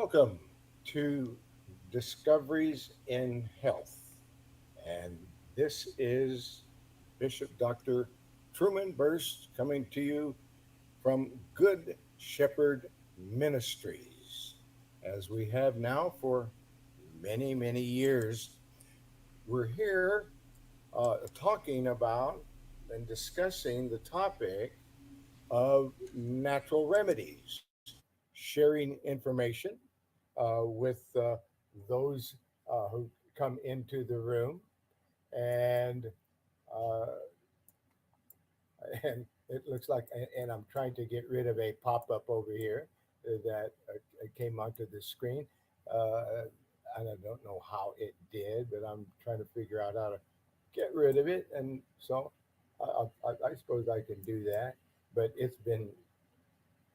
Welcome to Discoveries in Health. And this is Bishop Dr. Truman Berst coming to you from Good Shepherd Ministries. As we have now for many, many years, we're here talking about and discussing the topic of natural remedies, sharing information with those who come into the room, and uh, and it looks like, and I'm trying to get rid of a pop-up over here that came onto the screen. Uh, and I don't know how it did, but I'm trying to figure out how to get rid of it. And so I suppose I can do that. But it's been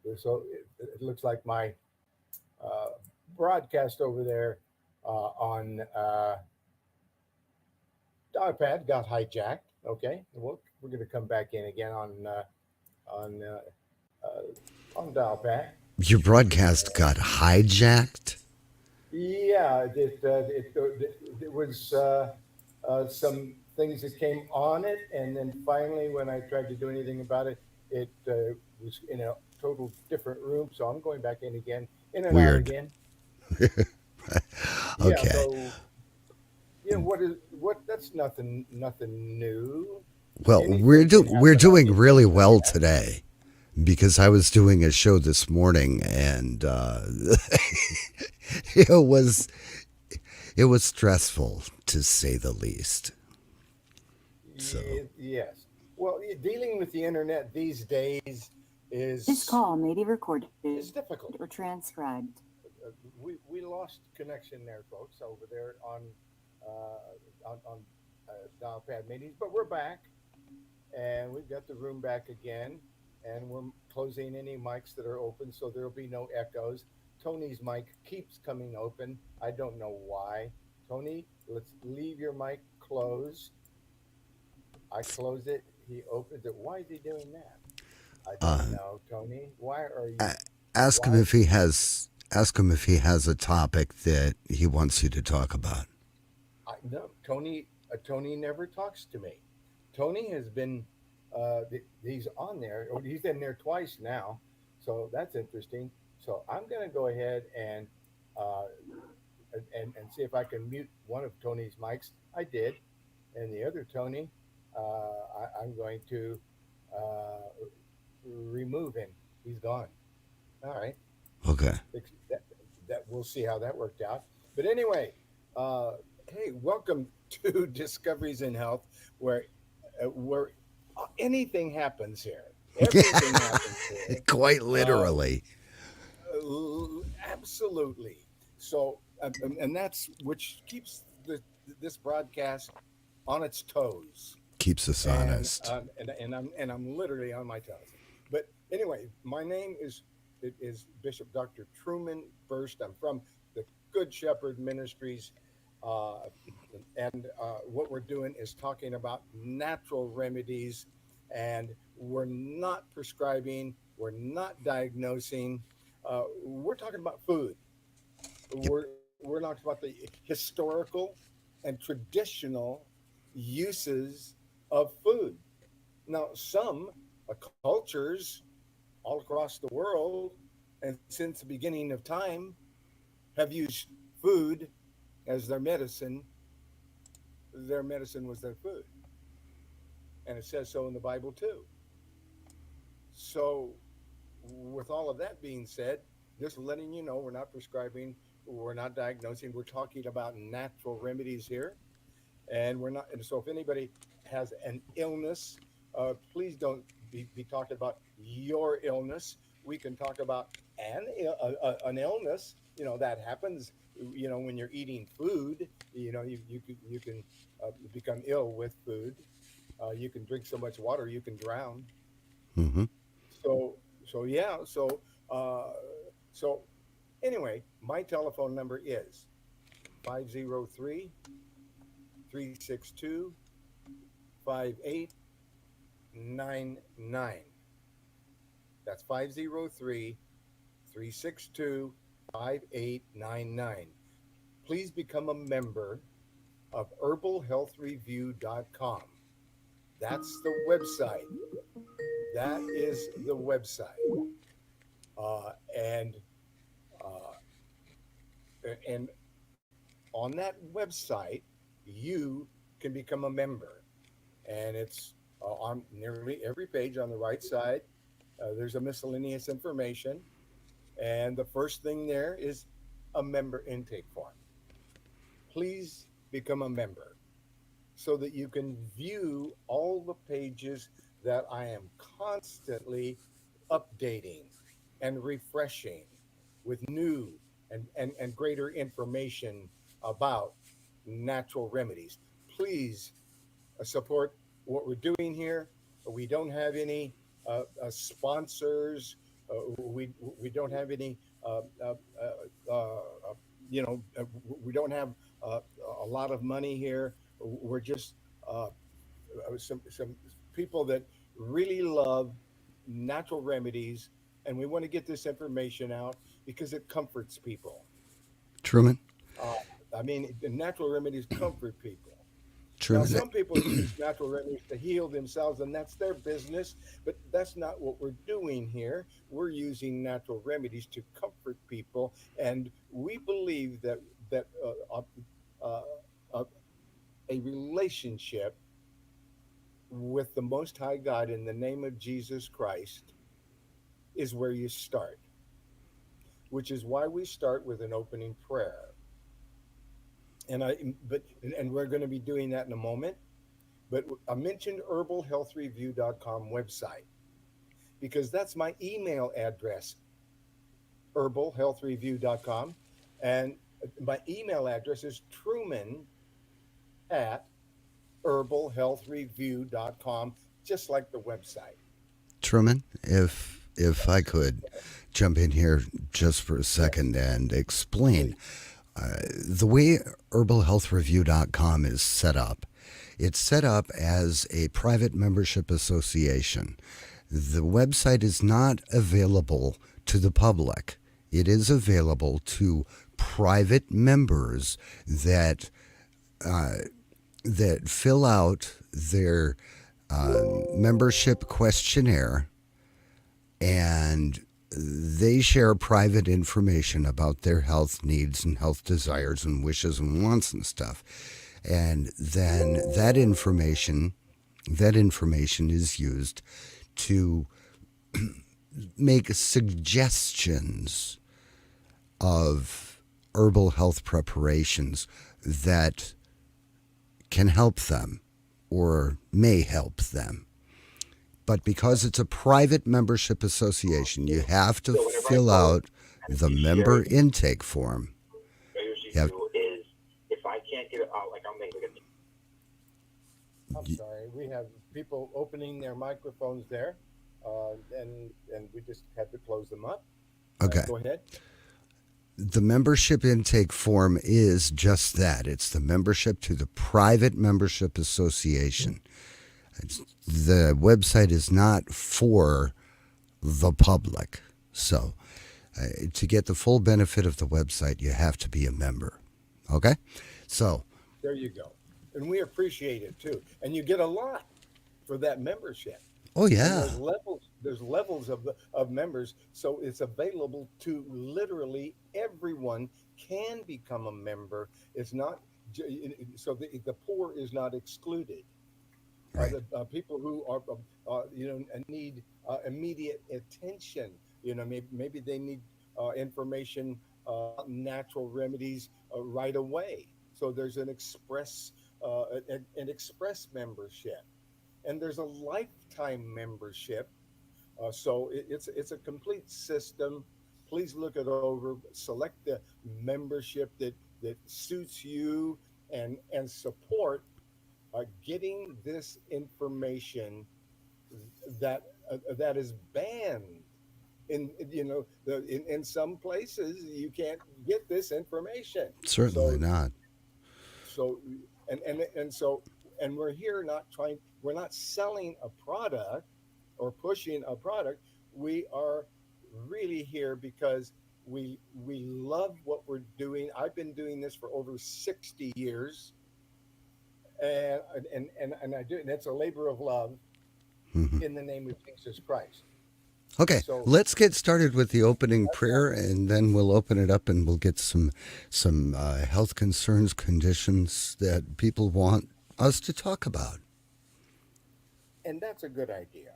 it looks like my uh, broadcast over there on iPad got hijacked. Okay, we're going to come back in again on on dial pad. Your broadcast got hijacked? Yeah, it was some things that came on it, and then finally, when I tried to do anything about it, it was in a total different room. So I'm going back in again, in and out Weird. again. Yeah. Okay. So what? That's nothing new. Well, Anything can we're happen on doing the really well internet. today because I was doing a show this morning and it was it was stressful to say the least. So, Yes. Well, dealing with the internet these days This is call may be recorded or is difficult. transcribed. We lost connection there, folks, over there on dial pad meetings, but we're back and we've got the room back again, and we're closing any mics that are open, so there'll be no echoes. Tony's mic keeps coming open. I don't know why. Tony, let's leave your mic closed. I close it. He opens it. Why is he doing that? I don't uh, know, Tony. Why are you? a- ask him Why? if he has a topic that he wants you to talk about. No, Tony. Tony never talks to me. Tony has been. He's on there. Or he's in there twice now, so that's interesting. So I'm going to go ahead uh, and see if I can mute one of Tony's mics. I did, and the other Tony, I'm going to uh, remove him. He's gone. All right. Okay. That, that we'll see how that worked out. But anyway, uh, hey, welcome to Discoveries in Health, where anything happens here. Everything happens here. Quite Uh, literally Absolutely. So, and that's which keeps this broadcast on its toes, keeps us honest. and I'm literally on my toes. But anyway, my name is Bishop Dr. Truman Berst. I'm from the Good Shepherd Ministries, uh, and what we're doing is talking about natural remedies, and we're not prescribing, we're not diagnosing, we're talking about food. Yep. We're talking about the historical and traditional uses of food. Now, some cultures all across the world and since the beginning of time have used food as their medicine. Their medicine was their food. And it says so in the Bible too. So, with all of that being said, just letting you know we're not prescribing, we're not diagnosing, we're talking about natural remedies here. And we're not, and so if anybody has an illness, please don't be talking about your illness. We can talk about an illness, that happens, when you're eating food. You can become ill with food. You can drink so much water you can drown. Hmm. So yeah, uh so anyway, my telephone number is 503 362 5899. That's 503 362 5899. Please become a member of herbalhealthreview.com. That's the website. That is the website. And uh, and on that website, you can become a member, and it's on nearly every page on the right side. There's a miscellaneous information, and the first thing there is a member intake form. Please become a member so that you can view all the pages that I am constantly updating and refreshing with new and greater information about natural remedies. Please support what we're doing here. We don't have any sponsors. We don't have any. Uh, uh, uh, uh, we don't have uh, a lot of money here. We're just uh, some people that really love natural remedies, and we want to get this information out because it comforts people. Truman, Uh, I mean, the natural remedies comfort people. Now, Truman, some people use natural remedies to heal themselves, and that's their business, but that's not what we're doing here. We're using natural remedies to comfort people, and we believe uh, uh, a relationship with the Most High God in the name of Jesus Christ is where you start, which is why we start with an opening prayer. And we're going to be doing that in a moment. But I mentioned herbalhealthreview.com website because that's my email address, herbalhealthreview.com. And my email address is Truman at herbalhealthreview.com, just like the website. Truman, if I could jump in here just for a Yes, second and explain please. the way herbalhealthreview.com is set up. It's set up as a private membership association. The website is not available to the public. It is available to private members that that fill out their membership questionnaire, and they share private information about their health needs and health desires and wishes and wants and stuff. And then that information is used to make suggestions of herbal health preparations that can help them or may help them. But because it's a private membership association, you have to So whenever I fill call out and the be sharing, member intake form. what I usually You have, do is if I can't get it out, like I'll make like a I'm sorry. We have people opening their microphones there, and we just had to close them up. okay. Go ahead. The membership intake form is just that. It's the membership to the private membership association. The website is not for the public. So, to get the full benefit of the website, you have to be a member. Okay? So, There you go. And we appreciate it too. And you get a lot for that membership. oh, And yeah. there's levels of members, so it's available to literally everyone can become a member. It's not so the poor is not excluded. Right. The people who are need immediate attention. Maybe they need information natural remedies right away. So there's an express membership, and there's a lifetime membership. So it's a complete system. Please look it over. Select the membership that suits you, and support getting this information that is banned in some places. You can't get this information. Certainly So not. so and we're here not trying. We're not selling a product or pushing a product. We are really here because we love what we're doing. I've been doing this for over 60 years, and and I do. And it's a labor of love Mhm. in the name of Jesus Christ. Okay, So let's get started with the opening prayer, and then we'll open it up, and we'll get some health concerns, conditions that people want us to talk about. and that's a good idea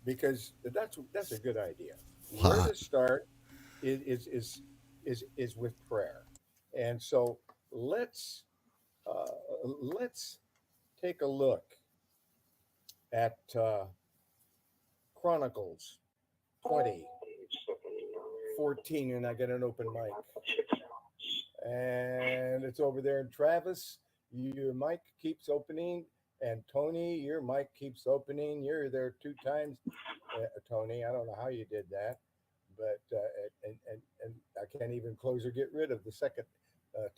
because that's a good idea. Where Wow. to start is with prayer, and so let's uh, let's take a look at Chronicles 20 14, and I got an open mic, and it's over there. And Travis, your mic keeps opening, and Tony, your mic keeps opening. You're there 2 times, Tony. I don't know how you did that, but and I can't even close or get rid of the second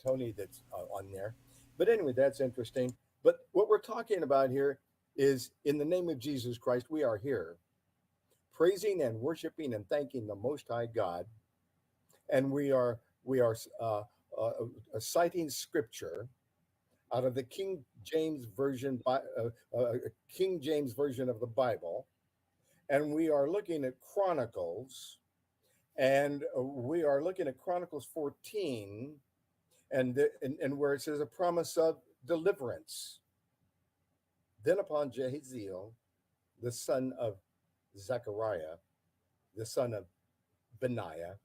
Tony that's on there. But anyway, that's interesting. But what we're talking about here is in the name of Jesus Christ, we are here praising and worshiping and thanking the Most High God, and we are uh, citing scripture out of the King James version of the Bible, and we are looking at Chronicles, and we are looking at Chronicles 14, and where it says a promise of deliverance. Then upon Jehaziel, the son of Zechariah, the son of Benaiah,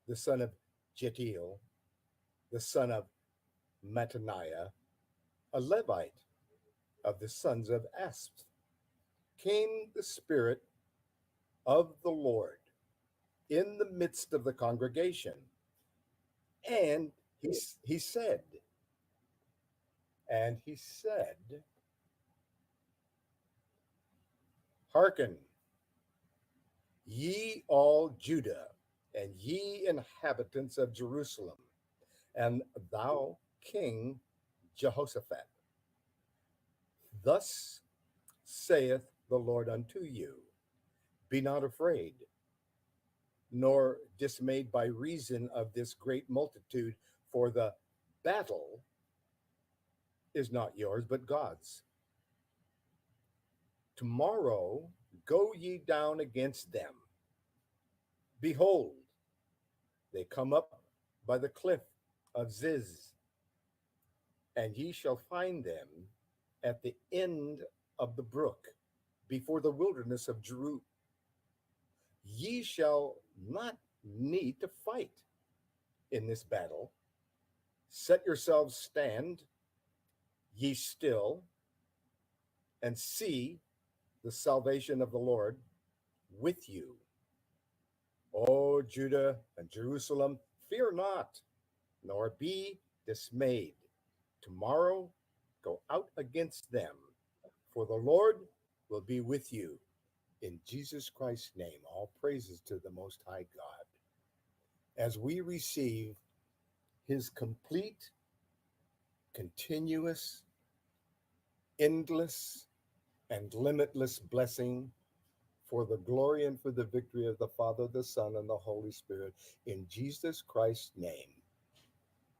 the son of Jetiel, the son of Mattaniah, a Levite of the sons of Asp, came the Spirit of the Lord in the midst of the congregation. And he said, and he said, Hearken, ye all Judah, and ye inhabitants of Jerusalem, and thou King Jehoshaphat. Thus saith the Lord unto you, be not afraid, nor dismayed by reason of this great multitude, for the battle is not yours, but God's. Tomorrow go ye down against them. Behold, they come up by the cliff of Ziz, and ye shall find them at the end of the brook, before the wilderness of Jeru. Ye shall not need to fight in this battle. Set yourselves stand, ye still, and see the salvation of the Lord with you. O Judah and Jerusalem, fear not, nor be dismayed. Tomorrow go out against them, for the Lord will be with you. In Jesus Christ's name, all praises to the Most High God. As we receive his complete, continuous, endless, and limitless blessing for the glory and for the victory of the Father, the Son, and the Holy Spirit, in Jesus Christ's name,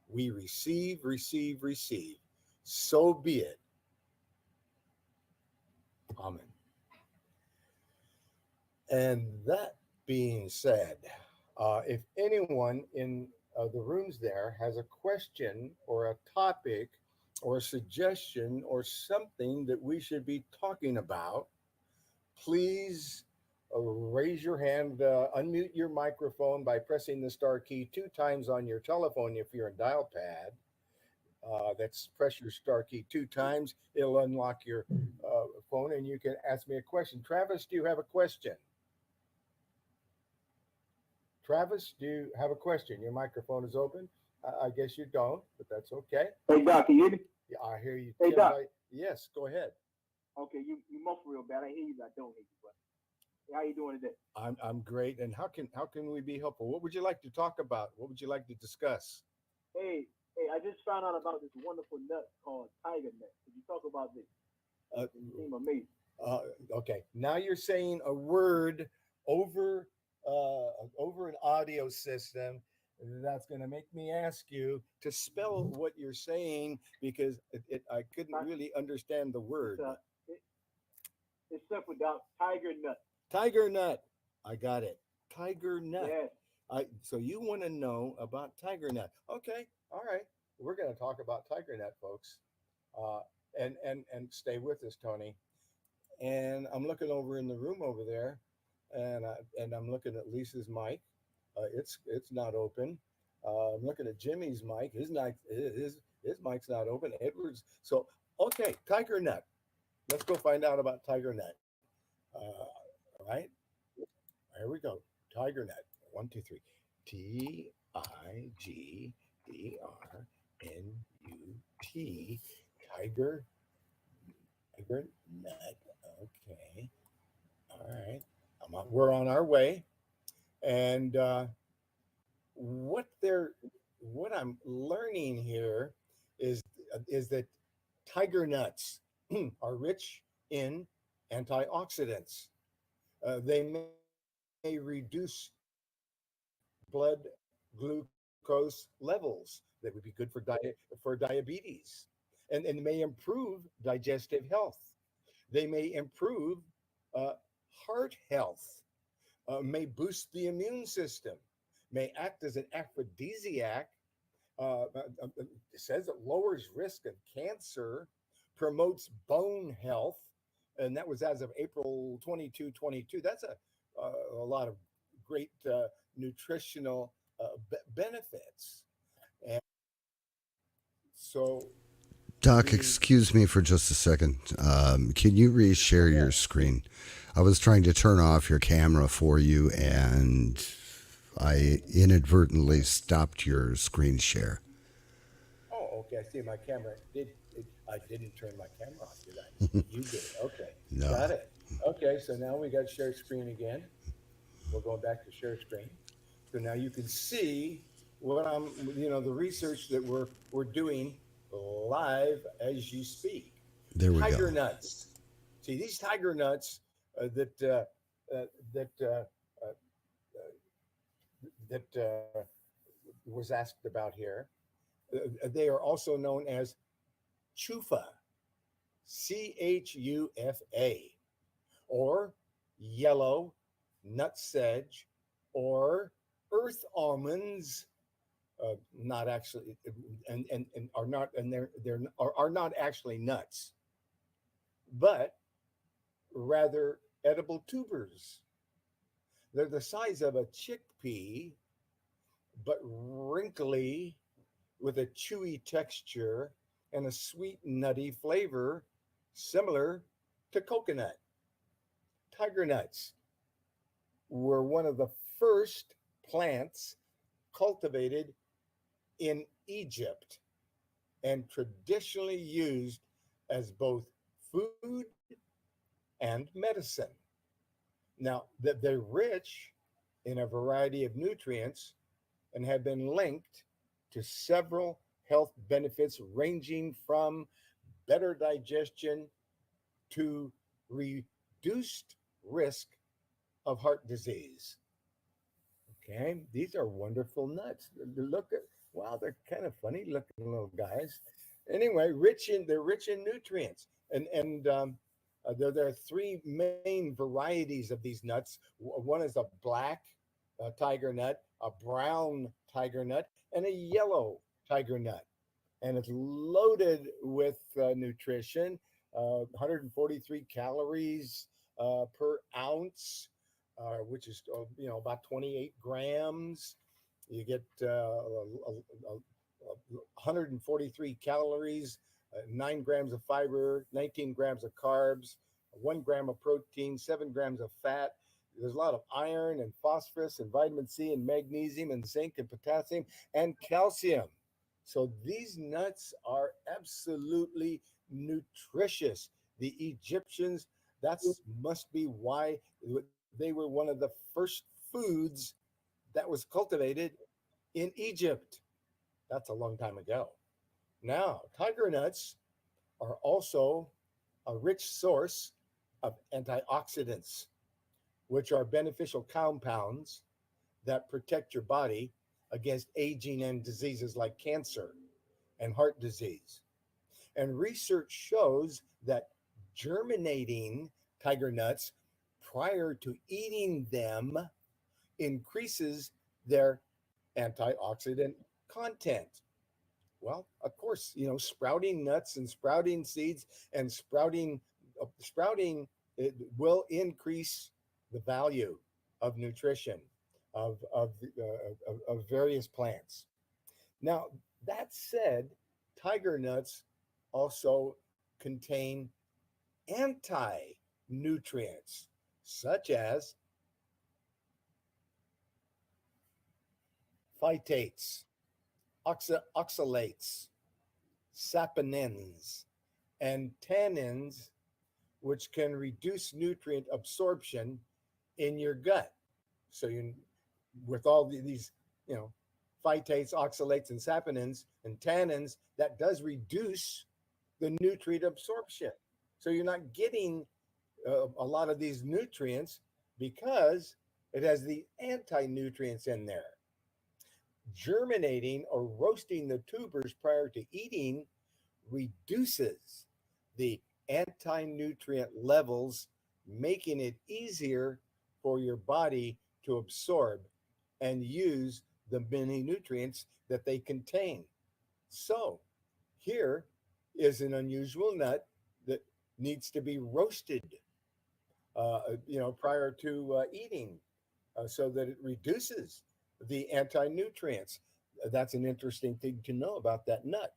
we receive, receive, receive. So be it. Amen. And that being said, if anyone in the rooms there has a question or a topic or a suggestion or something that we should be talking about, please raise your hand, unmute your microphone by pressing the star key 2 times on your telephone if you're in dial pad. That's press your star key 2 times. It'll unlock your phone and you can ask me a question. Travis, do you have a question? Travis, do you have a question? Your microphone is open. I guess you don't, but that's okay. Hey Doc, can you hear me? Yeah, I hear you. Hey, Doc. Yes, go ahead. Okay, you muffle real bad. I hear you, but I don't hear you. But how you doing today? I'm great. And how can we be helpful? What would you like to talk about? What would you like to discuss? Hey, I just found out about this wonderful nut called tiger nut. Could you talk about this? Uh, It seemed amazing. okay, now you're saying a word over over an audio system, that's going to make me ask you to spell what you're saying because I couldn't really understand the word. It's simple, Doc. Tiger nut. Tiger nut. I got it. Tiger nut. Yes. So you want to know about tiger nut? Okay, all right. We're going to talk about tiger nut, folks, uh, and stay with us, Tony. And I'm looking over in the room over there, and I'm looking at Lisa's mic. It's not open. I'm looking at Jimmy's mic. His mic's not open. Edwards. So okay, tiger nut. Let's go find out about tiger nut. All right, here we go. Tiger nut. 1, 2, 3. Tigrdnut. Tiger. Tiger nut. Okay. All right. We're on our way, and what I'm learning here is that tiger nuts are rich in antioxidants. They may reduce blood glucose levels. That would be good for diabetes, and may improve digestive health. They may improve heart health, may boost the immune system, may act as an aphrodisiac. It says it lowers risk of cancer, promotes bone health, and that was as of April 22. That's a lot of great nutritional benefits. And so, Doc, excuse me for just a second. Can you reshare your screen? I was trying to turn off your camera for you, and I inadvertently stopped your screen share. oh, okay. I see my camera. I didn't turn my camera off, did I? You did. Okay. No. Got it. Okay. So now we got share screen again. We're going back to share screen. So now you can see what the research that we're doing live as you speak. There we Tiger go. nuts. See these tiger nuts that was asked about here. They are also known as chufa, CHUFA, or yellow nutsedge, or earth almonds. Not actually, and are not, and are not actually nuts, but rather edible tubers. They're the size of a chickpea, but wrinkly, with a chewy texture and a sweet nutty flavor, similar to coconut. Tiger nuts were one of the first plants cultivated in Egypt and traditionally used as both food and medicine. Now, that they're rich in a variety of nutrients and have been linked to several health benefits ranging from better digestion to reduced risk of heart disease. Okay, these are wonderful nuts. Wow, they're kind of funny looking little guys. Anyway, they're rich in nutrients, and there are three main varieties of these nuts. One is a black tiger nut, a brown tiger nut, and a yellow tiger nut. And it's loaded with nutrition, 143 calories per ounce, which is about 28 grams. You get 143 calories, 9 grams of fiber, 19 grams of carbs, 1 gram of protein, 7 grams of fat. There's a lot of iron and phosphorus and vitamin C and magnesium and zinc and potassium and calcium. So these nuts are absolutely nutritious. The Egyptians, that must be why they were one of the first foods that was cultivated in Egypt. That's a long time ago. Now, tiger nuts are also a rich source of antioxidants, which are beneficial compounds that protect your body against aging and diseases like cancer and heart disease. And research shows that germinating tiger nuts prior to eating them increases their antioxidant content. Well, of course, sprouting nuts and sprouting seeds and sprouting it will increase the value of nutrition of various plants. Now, that said, tiger nuts also contain anti nutrients such as phytates, oxalates, saponins, and tannins, which can reduce nutrient absorption in your gut. So with all these, you know, phytates, oxalates, and saponins and tannins, that does reduce the nutrient absorption. So you're not getting a lot of these nutrients because it has the anti-nutrients in there. Germinating or roasting the tubers prior to eating reduces the anti-nutrient levels, making it easier for your body to absorb and use the many nutrients that they contain. So here is an unusual nut that needs to be roasted, prior to eating, so that it reduces the anti-nutrients. That's an interesting thing to know about that nut.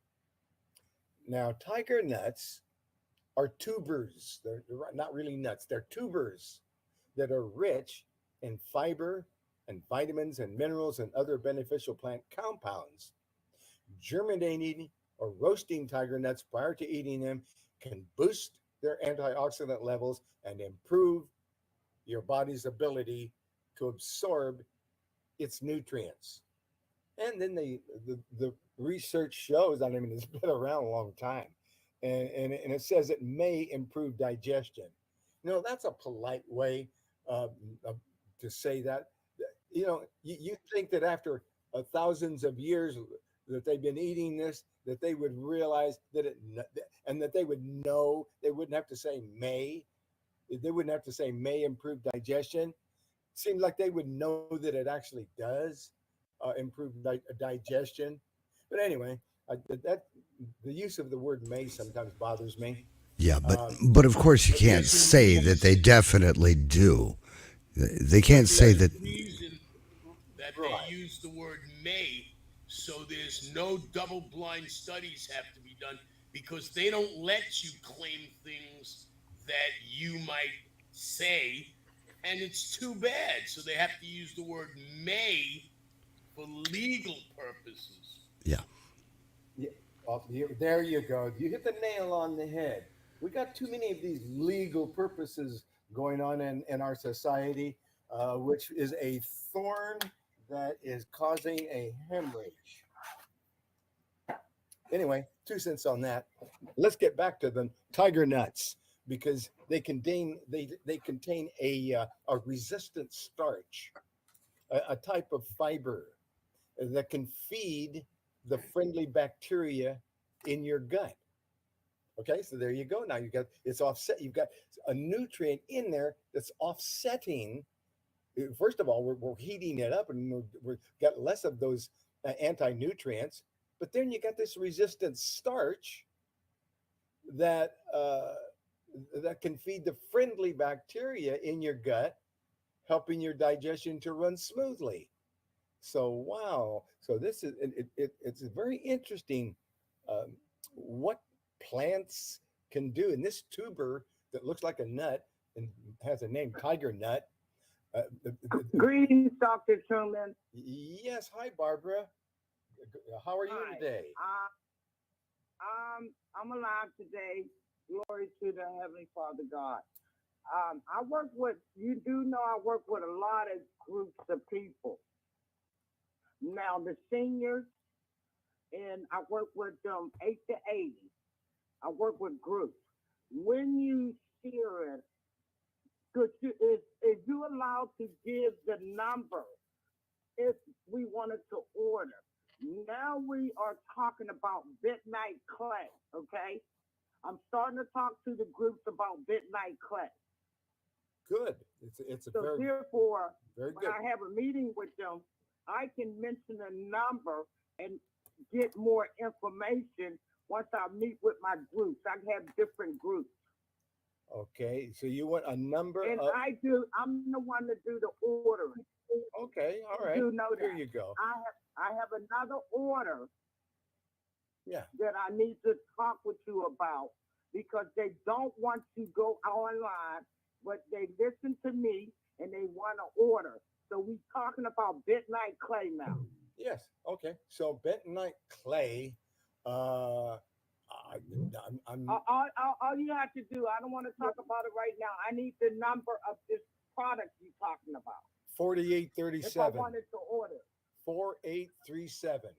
Now, tiger nuts are tubers. They're not really nuts. They're tubers that are rich in fiber and vitamins and minerals and other beneficial plant compounds. Germinating or roasting tiger nuts prior to eating them can boost their antioxidant levels and improve your body's ability to absorb its nutrients. And then the research shows, I mean, it's been around a long time, and it says it may improve digestion. That's a polite way to say that. You think that after thousands of years that they've been eating this, that they would realize and that they would know. They wouldn't have to say may. They wouldn't have to say may improve digestion. Seems like they would know that it actually does improve digestion. But anyway, that the use of the word may sometimes bothers me. Yeah, but of course you can't say that they definitely do. They can't say that. Reason that Right. they use the word may, so there's no double-blind studies have to be done, because they don't let you claim things that you might say, and it's too bad. So they have to use the word may for legal purposes. Yeah. Yeah, there you go. You hit the nail on the head. We got too many of these legal purposes going on in our society, which is a thorn that is causing a hemorrhage. Anyway, 2 cents on that. Let's get back to the tiger nuts, because they contain a resistant starch, a type of fiber that can feed the friendly bacteria in your gut. Okay, so there you go. Now it's offset. You've got a nutrient in there that's offsetting. First of all, we're heating it up, and we've got less of those anti-nutrients. But then you got this resistant starch that that can feed the friendly bacteria in your gut, helping your digestion to run smoothly. So wow, so this is it's very interesting what plants can do. And this tuber that looks like a nut and has a name, tiger nut. Greetings, Dr. Truman. Yes, hi Barbara. How are you Hi. today? I'm alive today. Glory to the Heavenly Father God. I work with a lot of groups of people. Now, the seniors, and I work with them 8 to 80. I work with groups. When you hear it, is you allowed to give the number wanted to order. Now we are talking about Midnight Clay, okay? I'm starting to talk to the groups about Midnight Clay. Good. It's a So very, therefore, very when good. I have a meeting with them, I can mention a number and get more information once I meet with my groups. I have different groups. Okay, so you want a number And of, I'm the one to do the ordering. okay, all You right. do know Here that. you go. I have another order Yeah. that I need to talk with you about because they don't want to go online, but they listen to me and they want to order. So we talking about Midnight Clay now. Yes. Okay. So bentonite clay, I'm All you have to do, I don't want to talk about it right now. I need the number of this product you're talking about. If I 4837. wanted to order. 4837.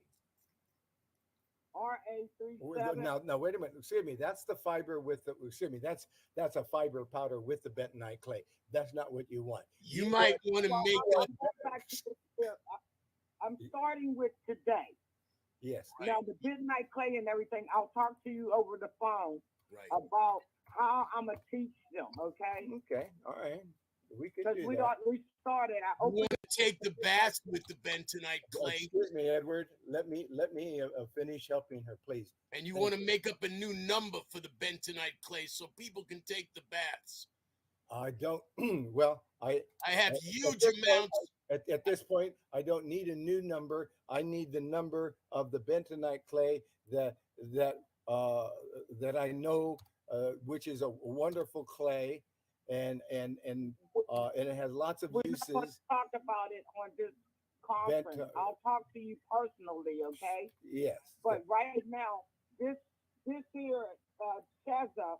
RA37. Now, wait a minute. Excuse me. That's the fiber with the. Excuse me. That's a fiber powder with the bentonite clay. That's not what you want. You might want to make up. I'm starting with today. Yes. Right. Now the Midnight Clay and everything, I'll talk to you over the phone Right. about how I'm gonna teach them. Okay? Okay. All right. We can Because do we that. started. I You opened. want to take the bath with the bentonite clay, Excuse me, Edward. Let me finish helping her, please. and you want to make up a new number for the bentonite clay so people can take the baths. I don't. Well, I have At huge this point, amounts. at this point, I don't need a new number. I need the number of the bentonite clay that I know, which is a wonderful clay, and it has lots of We're not going to uses. talk about it on this conference. Bent- I'll talk to you personally. Okay? Yes. But right now, this here Cheza,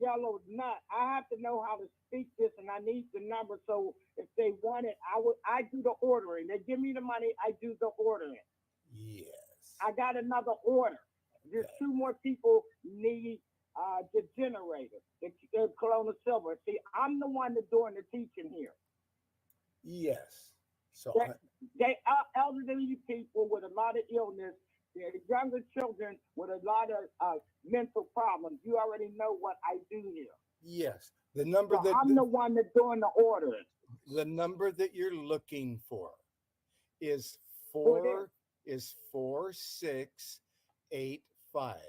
yellow nut. I have to know how to speak this, and I need the number. So if they want it, I do the ordering. They give me the money, I do the ordering. Yes. I got another order. There's two more people need the generator, the Corona Silver. See, I'm the one that's doing the teaching here. Yes. So They are elderly people with a lot of illness. They're younger children with a lot of mental problems. You already know what I do here. yes, the number So I'm the one that's doing the ordering. the number that you're looking for is What is? 4685.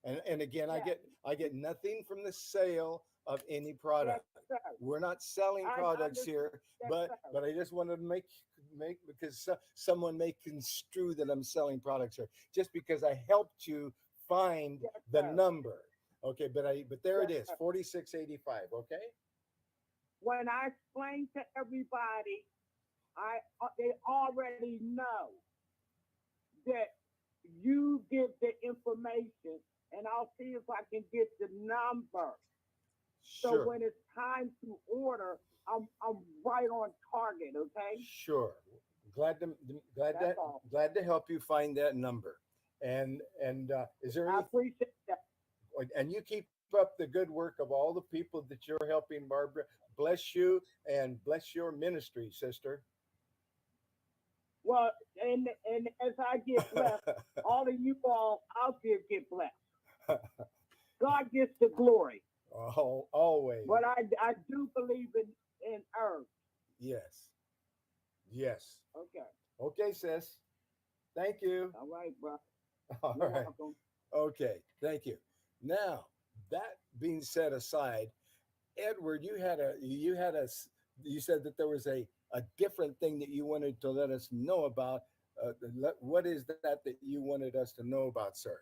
And again, Yeah. I get nothing from the sale of any product. Yes, sir. We're not selling I products understand. here, Yes, but sir. I just wanted to make because someone may construe that I'm selling products here just because I helped you find Yes, the sir. number. Okay, but there it Yes, is, sir. 4685. Okay. When I explain to everybody, they already know that you give the information, and I'll see if I can get the number. So Sure. when it's time to order, I'm right on target. Okay. Sure. Glad That's all. to help you find that number. And is there I any, appreciate that. and you keep up the good work of all the people that you're helping, Barbara. Bless you and bless your ministry, sister. Well, and as I get blessed, all of you all out there get blessed. God gets the glory. Always. But I do believe in herbs. Yes. Yes. Okay. Okay, sis. Thank you. All right, bro. All You're right. welcome. Okay. Thank you. Now, that being set aside, Edward, you said that there was a different thing that you wanted to let us know about. What is that you wanted us to know about, sir?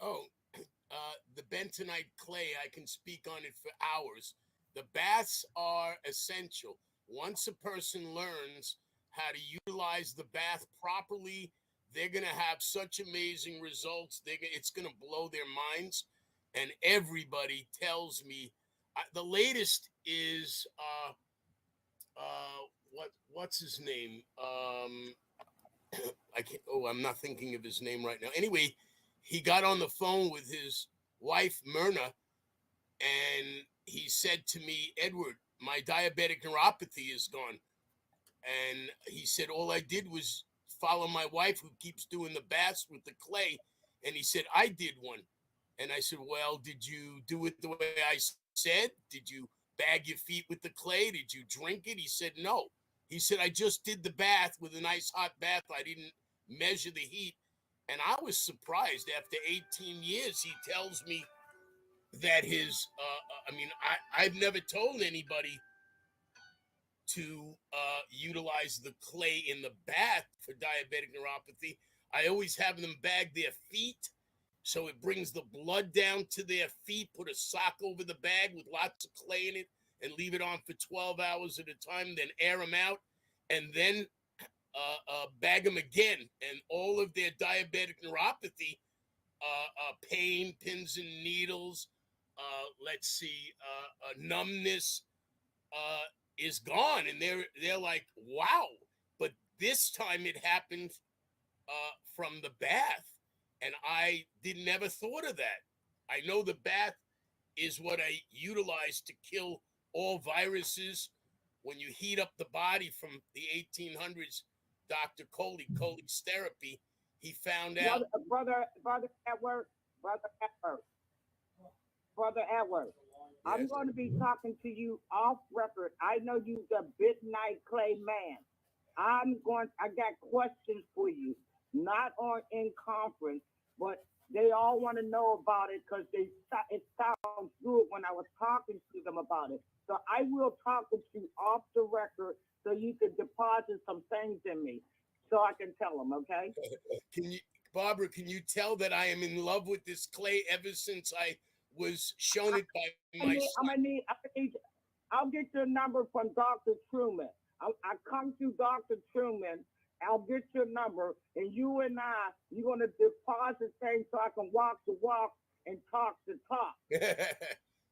Oh, the bentonite clay, I can speak on it for hours. The baths are essential. Once a person learns how to utilize the bath properly, they're going to have such amazing results. It's going to blow their minds. And everybody tells me the latest is what's his name? I can't. Oh, I'm not thinking of his name right now. Anyway, he got on the phone with his wife Myrna, and he said to me, "Edward, my diabetic neuropathy is gone." And he said, all I did was follow my wife who keeps doing the baths with the clay. And he said, I did one. And I said, well, did you do it the way I said? Did you bag your feet with the clay? Did you drink it? He said, no. He said, I just did the bath with a nice hot bath. I didn't measure the heat. And I was surprised. After 18 years, he tells me that his, I've never told anybody to utilize the clay in the bath for diabetic neuropathy. I always have them bag their feet so it brings the blood down to their feet, put a sock over the bag with lots of clay in it and leave it on for 12 hours at a time, then air them out, and then bag them again. And all of their diabetic neuropathy, pain, pins and needles, numbness, is gone. And they're like, wow. But this time it happened from the bath. And I never thought of that. I know the bath is what I utilize to kill all viruses. When you heat up the body from the 1800s, Dr. Coley's therapy, he found out. Brother Edward, I'm going to be talking to you off record. I know you're the midnight clay man. I got questions for you, not in conference, but they all want to know about it because it sounds good when I was talking to them about it. So I will talk with you off the record so you can deposit some things in me so I can tell them, okay? Barbara, can you tell that I am in love with this clay ever since I was shown it by my son? I'll get your number from Dr. Truman. I come to Dr. Truman. I'll get your number, and you're going to deposit things so I can walk the walk and talk the talk.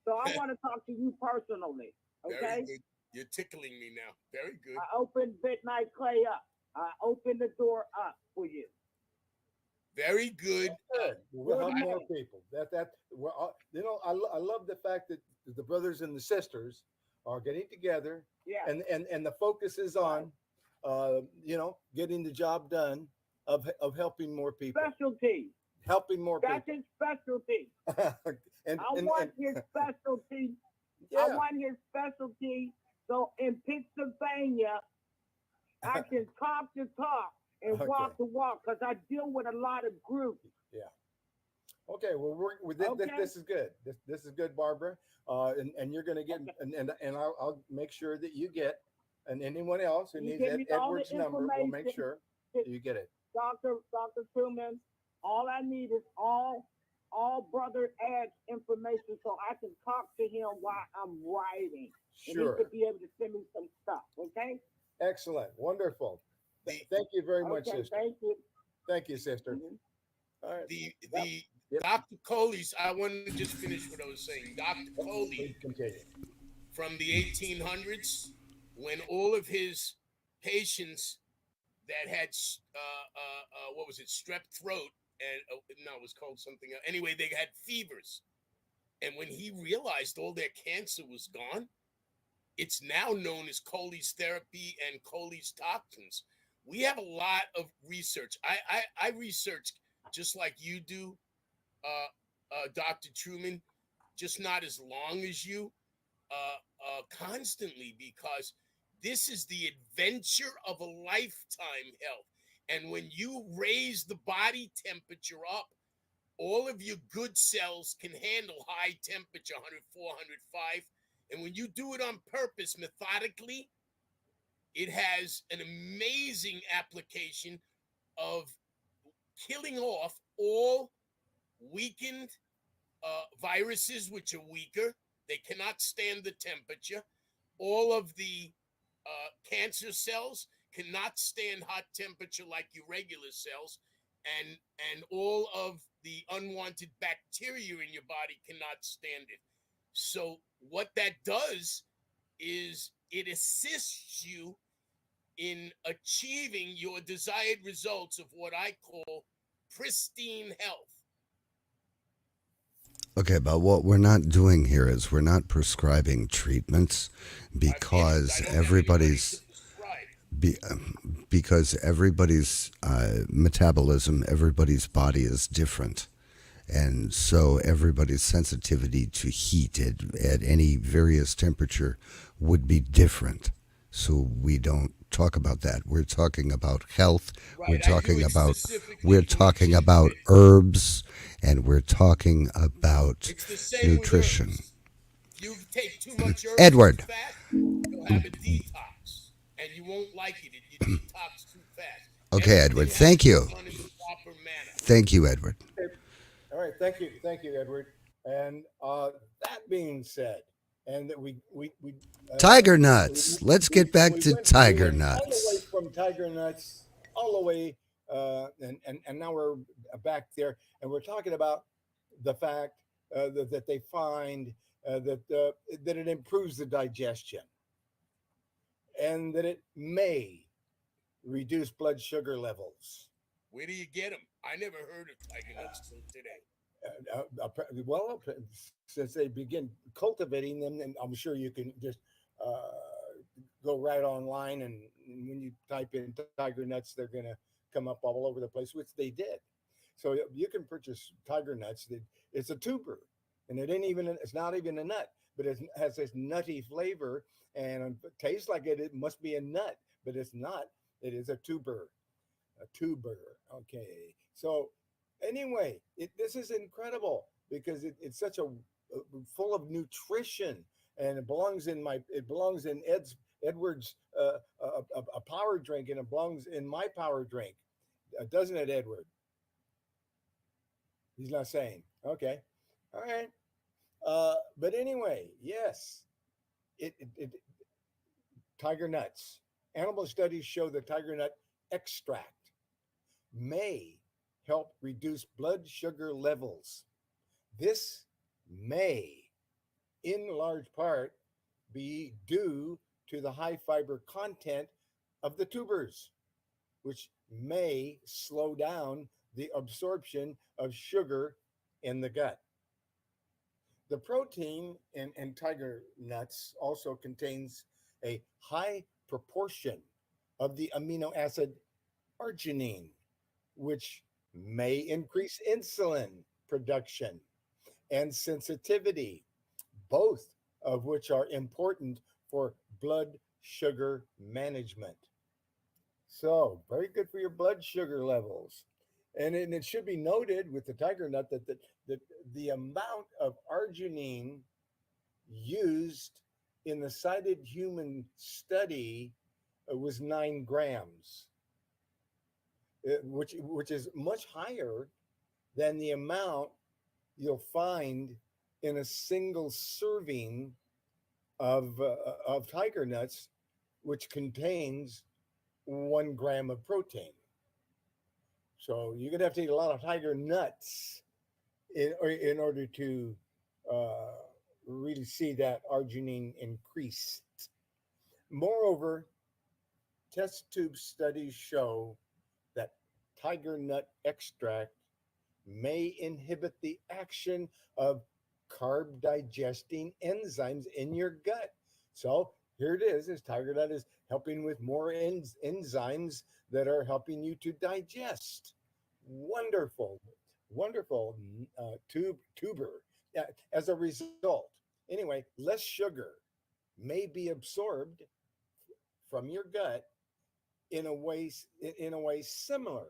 So I want to talk to you personally, okay? Very good. You're tickling me now. Very good. I opened Midnight Clay up. I opened the door up for you. Very good. Good. We'll help more people. I love the fact that the brothers and the sisters are getting together. Yeah. And the focus is on, getting the job done of helping more people. Specialty. Helping more That's people. his specialty. I want his specialty. Yeah. I want his specialty. So in Pennsylvania, I can talk the talk and walk the walk because I deal with a lot of groups. Yeah. Okay. Well, this is good. This is good, Barbara. And you're going to get, and I'll make sure that you get, and anyone else who needs Edward's number, we'll make sure you get it. Dr. Truman, all I need is all brother Ed's information so I can talk to him while I'm writing. Sure. And he could be able to send me some stuff, okay? Excellent. Wonderful. Thank you very much, sister. Thank you. Thank you, sister. Mm-hmm. All right. Yep. Dr. Coley's, I wanted to just finish what I was saying. Dr. Coley, from the 1800s, when all of his patients that had, strep throat, and no, it was called something else. Anyway, they had fevers. And when he realized all their cancer was gone, it's now known as Coley's therapy and Coley's toxins. We have a lot of research. I research just like you do, Dr. Truman, just not as long as you, constantly, because this is the adventure of a lifetime health. And when you raise the body temperature up, all of your good cells can handle high temperature, 104, 105. And when you do it on purpose, methodically, it has an amazing application of killing off all weakened viruses, which are weaker. They cannot stand the temperature. All of the cancer cells cannot stand hot temperature like your regular cells. And all of the unwanted bacteria in your body cannot stand it. So what that does is it assists you in achieving your desired results of what I call pristine health. Okay, but what we're not doing here is we're not prescribing treatments because everybody's Because everybody's metabolism, everybody's body is different. And so everybody's sensitivity to heat at any various temperature would be different. So we don't talk about that. We're talking about health. Right. I do it specifically We're for talking chicken about fish. herbs, and we're talking about It's the same nutrition. with herbs. You take too much herbs Edward. too fast, you'll have a detox, and you won't like it if you detox too fast. Okay, Everything Edward. has Thank to be you. done in the proper manner. Thank you, Edward. All right, thank you, Edward. And that being said, and that we Tiger nuts. Let's get back to tiger all the way nuts. from tiger nuts all the way, and now we're back there, and we're talking about the fact that they find that it improves the digestion, and that it may reduce blood sugar levels. Where do you get them? I never heard of tiger nuts till today. Well, since they begin cultivating them, then I'm sure you can just go right online, and when you type in tiger nuts, they're going to come up all over the place, which they did. So you can purchase tiger nuts. It's a tuber, and it's not even a nut, but it has this nutty flavor, and it tastes like it must be a nut, but it's not. It is a tuber. Okay. So anyway, this is incredible because it's such a full of nutrition, and it belongs in Edward's a power drink, and it belongs in my power drink, doesn't it, Edward? He's not saying. Okay. All right. But anyway, yes, it tiger nuts. Animal studies show the tiger nut extract may help reduce blood sugar levels. This may, in large part, be due to the high fiber content of the tubers, which may slow down the absorption of sugar in the gut. The protein in tiger nuts also contains a high proportion of the amino acid arginine, which may increase insulin production and sensitivity, both of which are important for blood sugar management. So, very good for your blood sugar levels. And it should be noted with the tiger nut that the amount of arginine used in the cited human study was 9 grams, which is much higher than the amount you'll find in a single serving of tiger nuts, which contains 1 gram of protein. So you're gonna have to eat a lot of tiger nuts in order to really see that arginine increase. Moreover, test tube studies show that tiger nut extract may inhibit the action of carb digesting enzymes in your gut. So here it is tiger nut is helping with more enzymes that are helping you to digest. Wonderful, wonderful tuber. As a result, anyway, less sugar may be absorbed from your gut in a way similar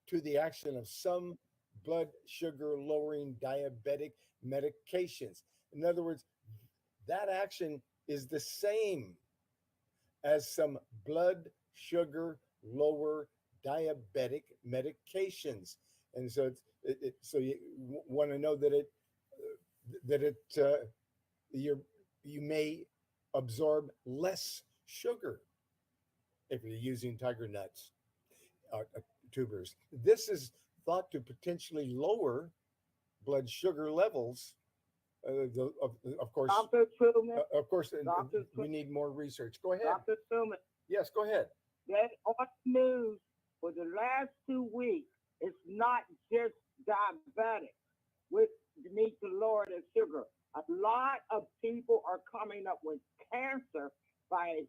to the action of some blood sugar lowering diabetic medications. In other words, that action is the same as some blood sugar lower diabetic medications. And so so you want to know that you may absorb less sugar if you're using tiger nuts tubers. This is thought to potentially lower blood sugar levels. Of course, Dr. Truman, we need more research. Go ahead. Dr. Truman, Yes, go ahead. that on the news for the last 2 weeks, it's not just diabetic, which need to lower their sugar. A lot of people are coming up with cancer by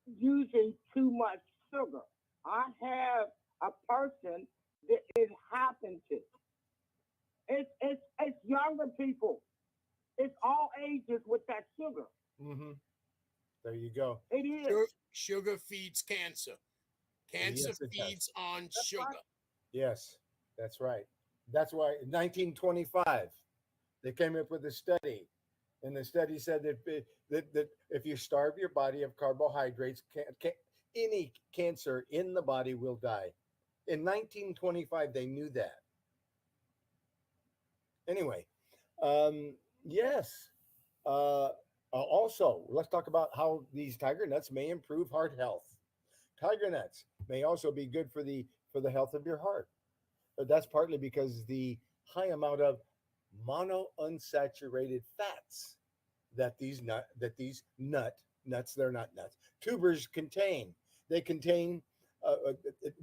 using too much sugar. I have a person that it happened to. It's younger people. It's all ages with that sugar. Mm-hmm. There you go. It is. Sugar feeds cancer. Cancer Yes, it does. feeds on That's sugar. right. Yes, that's right. That's why in 1925 they came up with a study, and the study said that if you starve your body of carbohydrates, any cancer in the body will die. In 1925, they knew that. Anyway, yes. Also, let's talk about how these tiger nuts may improve heart health. Tiger nuts may also be good for the health of your heart. But that's partly because the high amount of monounsaturated fats that these nuts, they're not nuts, tubers contain. They contain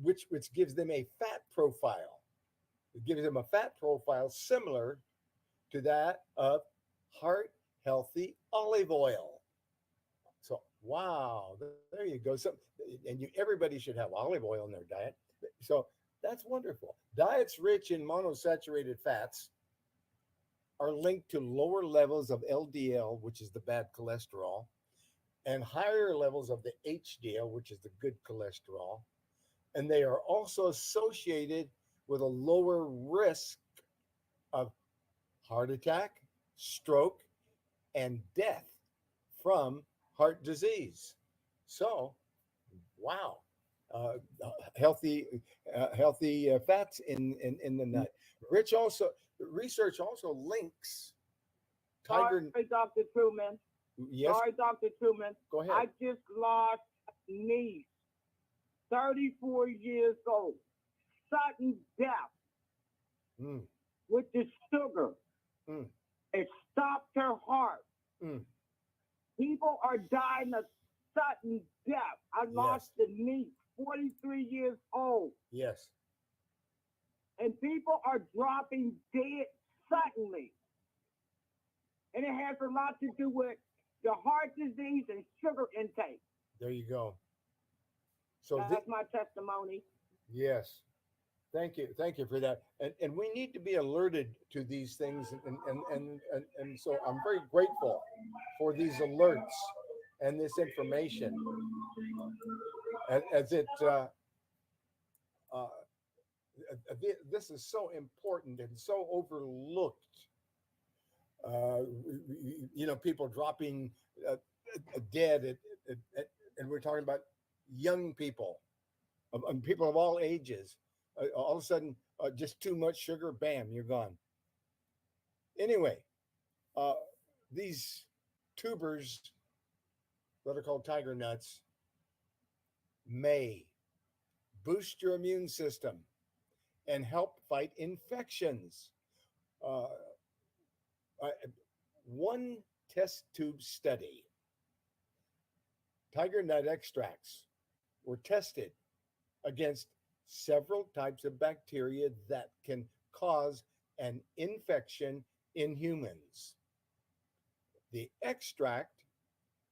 which gives them a fat profile. It gives them a fat profile similar to that of heart healthy olive oil. So wow, there you go. Everybody should have olive oil in their diet. So that's wonderful. Diets rich in monosaturated fats are linked to lower levels of LDL, which is the bad cholesterol, and higher levels of the HDL, which is the good cholesterol. And they are also associated with a lower risk of heart attack, stroke, and death from heart disease. So, wow, healthy fats in the nut. Research also links tiger. Sorry, Dr. Truman. Yes, Sorry, Dr. Truman. go ahead. I just lost a niece, 34 years old, sudden death Mm, with the sugar. mm, It stopped her heart. mm. People are dying of sudden death. I lost Yes. a niece, 43 years old, Yes. and people are dropping dead suddenly. And it has a lot to do with the heart disease and sugar intake. There you go. So That's my testimony. yes. Thank you for that. And we need to be alerted to these things, and so I'm very grateful for these alerts and this information as it this is so important and so overlooked. People dropping dead, and we're talking about young people, people of all ages. All of a sudden, just too much sugar, bam, you're gone. Anyway, these tubers that are called tiger nuts may boost your immune system and help fight infections. One test tube study, tiger nut extracts were tested against several types of bacteria that can cause an infection in humans. The extract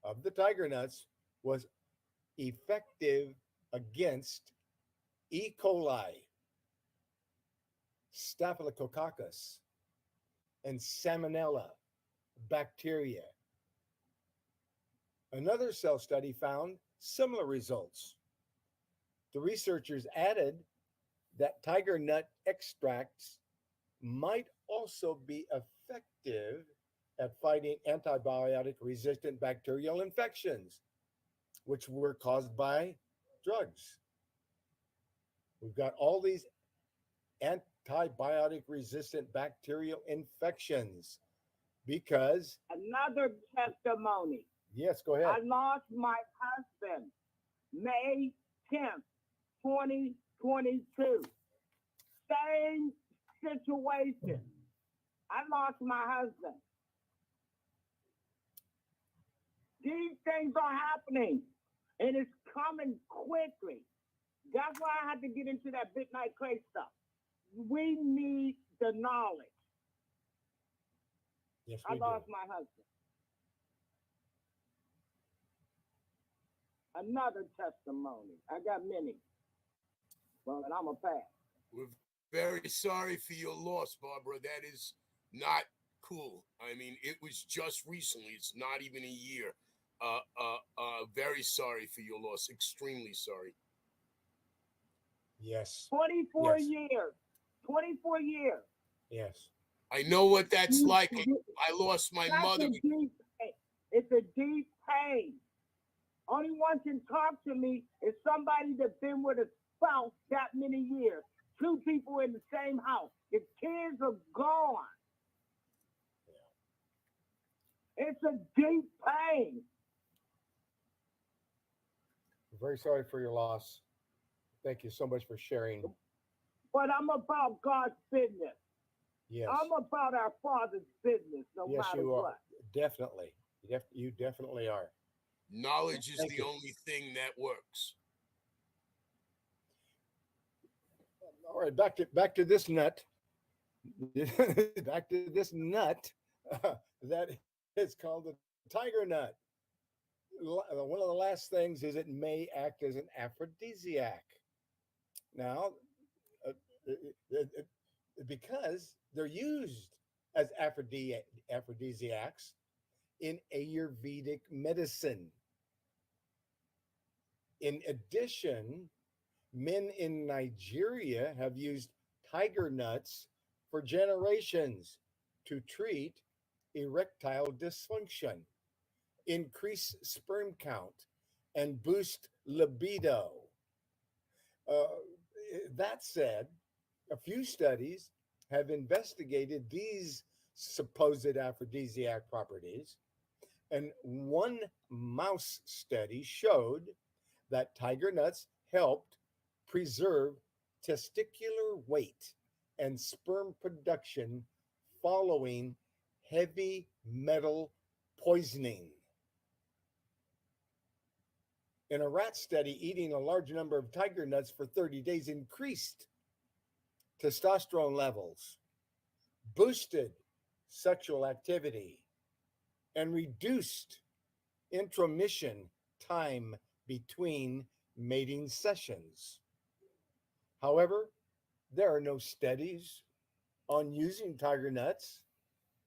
of the tiger nuts was effective against E. coli, Staphylococcus, and Salmonella bacteria. Another cell study found similar results. The researchers added that tiger nut extracts might also be effective at fighting antibiotic resistant bacterial infections, which were caused by drugs. We've got all these antibiotic resistant bacterial infections because. Another testimony. Yes, go ahead. I lost my husband May 10th, 2022. Same situation. I lost my husband. These things are happening, and it's coming quickly. That's why I had to get into that midnight clay stuff. We need the knowledge. Yes, I we lost do. my husband. Another testimony. I got many. Well, and I'm a pass. We're very sorry for your loss, Barbara. That is not cool. I mean, it was just recently. It's not even a year. Very sorry for your loss. Extremely sorry. Yes. 24 Yes. years. 24 years. Yes. I know what that's like. I lost my That's mother. a deep pain. It's a deep pain. Only one can talk to me is somebody that's been with a spouse that many years. Two people in the same house. The kids are gone. It's a deep pain. Very sorry for your loss. Thank you so much for sharing. But I'm about God's business. Yes. I'm about our Father's business, no Yes, matter you are. what. Definitely. You definitely are. Knowledge is Thank the you. only thing that works. All right, back to this nut. Back to this nut that is called the tiger nut. One of the last things is it may act as an aphrodisiac. Now, uh, because they're used as aphrodisiacs in Ayurvedic medicine. In addition, men in Nigeria have used tiger nuts for generations to treat erectile dysfunction, increase sperm count, and boost libido. Uh, that said, a few studies have investigated these supposed aphrodisiac properties, and one mouse study showed that tiger nuts helped preserve testicular weight and sperm production following heavy metal poisoning. In a rat study, eating a large number of tiger nuts for 30 days increased testosterone levels, boosted sexual activity, and reduced intromission time between mating sessions. However, there are no studies on using tiger nuts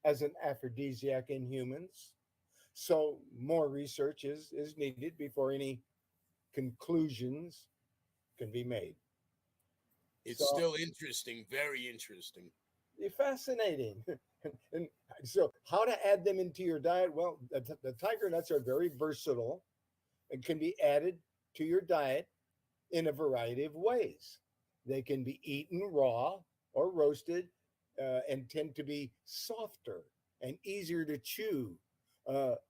as an aphrodisiac in humans, so more research is needed before any conclusions can be made. It's still interesting, very interesting. Fascinating. And so, how to add them into your diet? Well, the tiger nuts are very versatile and can be added to your diet in a variety of ways. They can be eaten raw or roasted and tend to be softer and easier to chew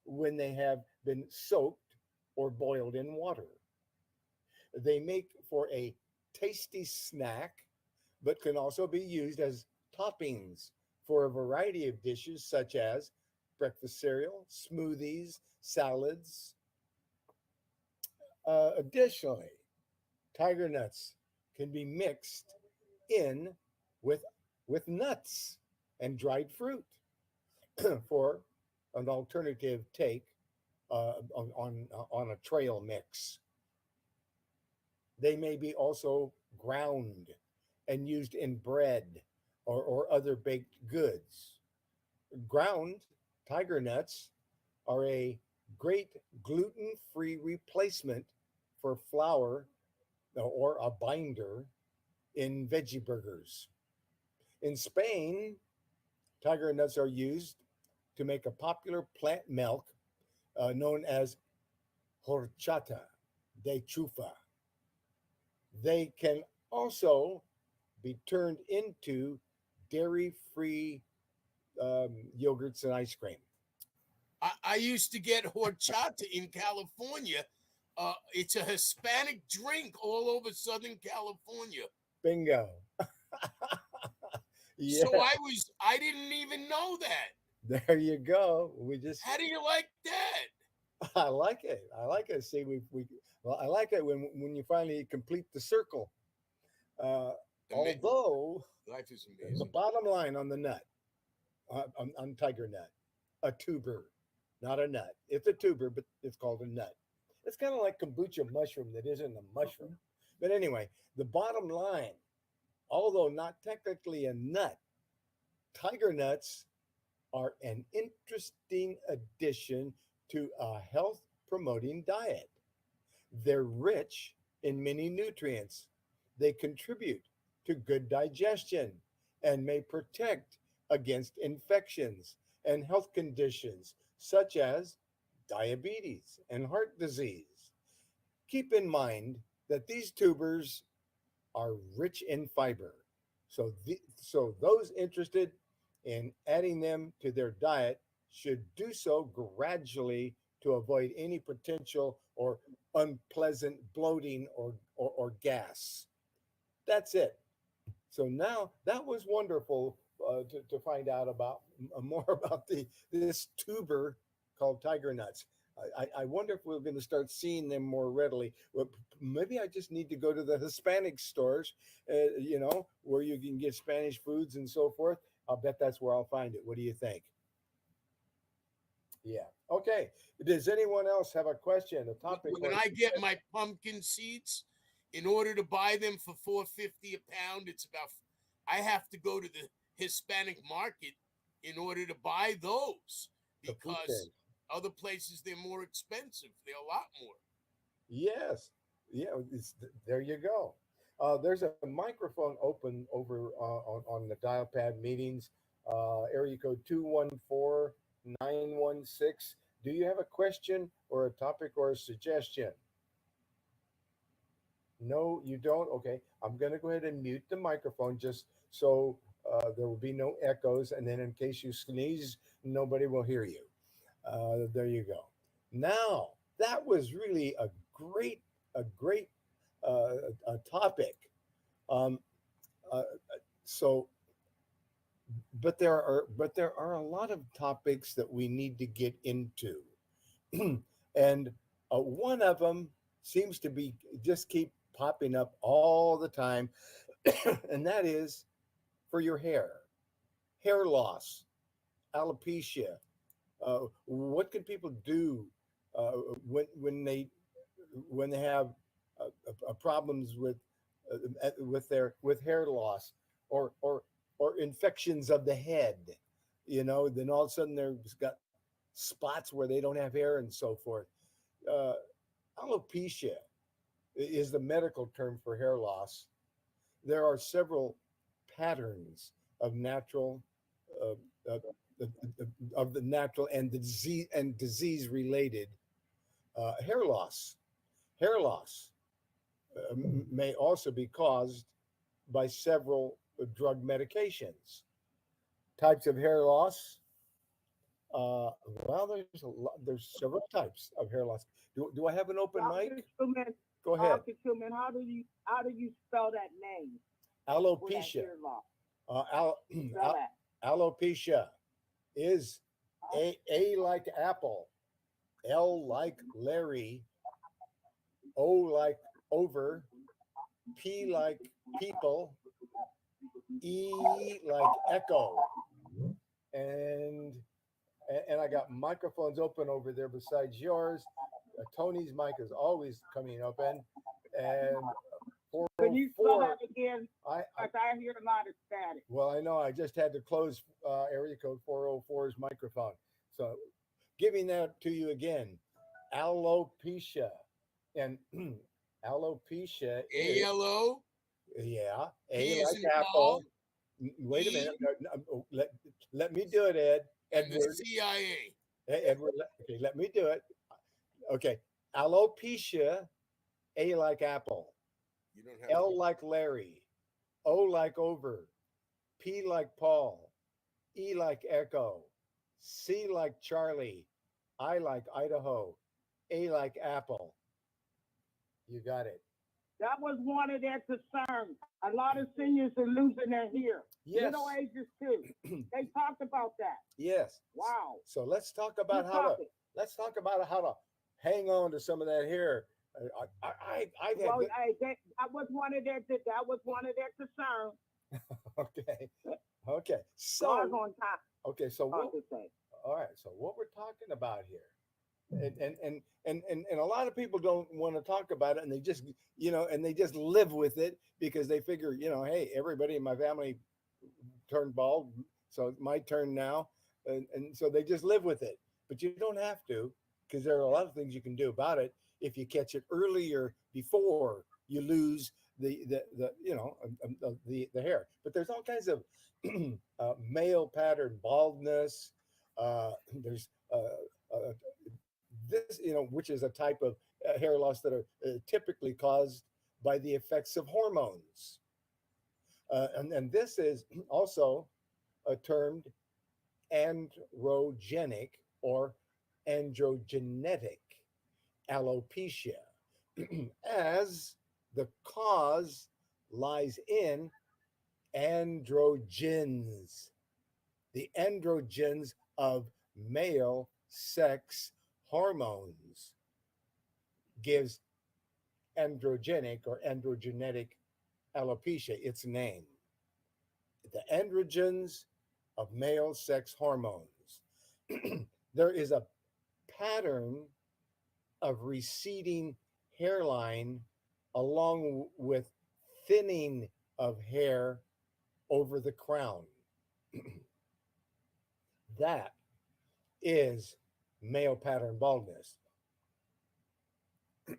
when they have been soaked or boiled in water. They make for a tasty snack, but can also be used as toppings for a variety of dishes such as breakfast cereal, smoothies, salads. Additionally, tiger nuts can be mixed in with nuts and dried fruit for an alternative take on a trail mix. They may be also ground and used in bread or other baked goods. Ground tiger nuts are a great gluten-free replacement for flour or a binder in veggie burgers. In Spain, tiger nuts are used to make a popular plant milk known as horchata de chufa. They can also be turned into dairy-free yogurts and ice cream. I used to get horchata in California. It's a Hispanic drink all over Southern California. Bingo. Yeah, So I didn't even know that. there you go. How do you like that? I like it. I like it. See, well, I like it when you finally complete the circle. Although Life is the amazing. bottom line on the nut, on tiger nut, a tuber, not a nut. It's a tuber, but it's called a nut. It's kind of like kombucha mushroom that isn't a mushroom. But anyway, the bottom line, although not technically a nut, tiger nuts are an interesting addition to a health promoting diet. They're rich in many nutrients. They contribute to good digestion and may protect against infections and health conditions such as diabetes and heart disease. Keep in mind that these tubers are rich in fiber. So those interested in adding them to their diet should do so gradually to avoid any potential or unpleasant bloating or gas. That's it. So now that was wonderful to find out about more about this tuber called tiger nuts. I wonder if we're going to start seeing them more readily. Well, maybe I just need to go to the Hispanic stores, where you can get Spanish foods and so forth. I'll bet that's where I'll find it. What do you think? Yeah. Okay. Does anyone else have a question, a topic? When I get my pumpkin seeds, in order to buy them for $4.50 a pound, I have to go to the Hispanic market in order to buy those, because other places they're more expensive. They're a lot more. Yes. Yeah. There you go. There's a microphone open over on the dial pad meetings. Area code 214-916. Do you have a question or a topic or a suggestion? No, you don't? Okay. I'm going to go ahead and mute the microphone just so there will be no echoes. And then in case you sneeze, nobody will hear you. There you go. Now, that was really a great a topic. So, but there are a lot of topics that we need to get into, and one of them seems to be just keep popping up all the time, and that is for your hair loss, alopecia. What can people do when they have problems with hair loss or infections of the head? Then all of a sudden there's got spots where they don't have hair and so forth. Alopecia is the medical term for hair loss. There are several patterns of natural of the natural and disease related hair loss. Hair loss may also be caused by several drug medications. Types of hair loss. There's several types of hair loss. Do I have an open mic? Truman, Go ahead. Dr. Truman, how do you spell that name? Alopecia. Alopecia is A like apple, L like Larry, O like over, P like people, E like echo. And I got microphones open over there besides yours. Tony's mic is always coming open. And can you spell that again? I hear a lot of static. Well, I know. I just had to close area code 404's microphone. So giving that to you again. Alopecia. And alopecia is... A-L-O? Yeah. A like apple. Wait a minute. No, let me do it, Ed. Edward. CIA. Hey, Edward. Okay, let me do it. Okay. Alopecia. A like apple. You don't have L like Larry, O like over, P like Paul, E like Echo, C like Charlie, I like Idaho, A like Apple. You got it. That was one of their concerns. A lot of seniors are losing their hair. Yes. Middle ages too. They talked about that. Yes. Wow. So let's talk about how to hang on to some of that hair. That was one of their concerns. Okay. So on time. okay. So all right. So what we're talking about here And a lot of people don't want to talk about it, and they just and they just live with it because they figure, hey, everybody in my family turned bald, so it's my turn now, and so they just live with it. But you don't have to, because there are a lot of things you can do about it if you catch it earlier before you lose the hair. But there's all kinds of male pattern baldness. There's this, which is a type of hair loss that are typically caused by the effects of hormones. And this is also termed androgenic or androgenetic alopecia, as the cause lies in androgens, the androgens of male sex hormones gives androgenic or androgenetic alopecia its name. The androgens of male sex hormones. There is a pattern of receding hairline along with thinning of hair over the crown. That is male pattern baldness.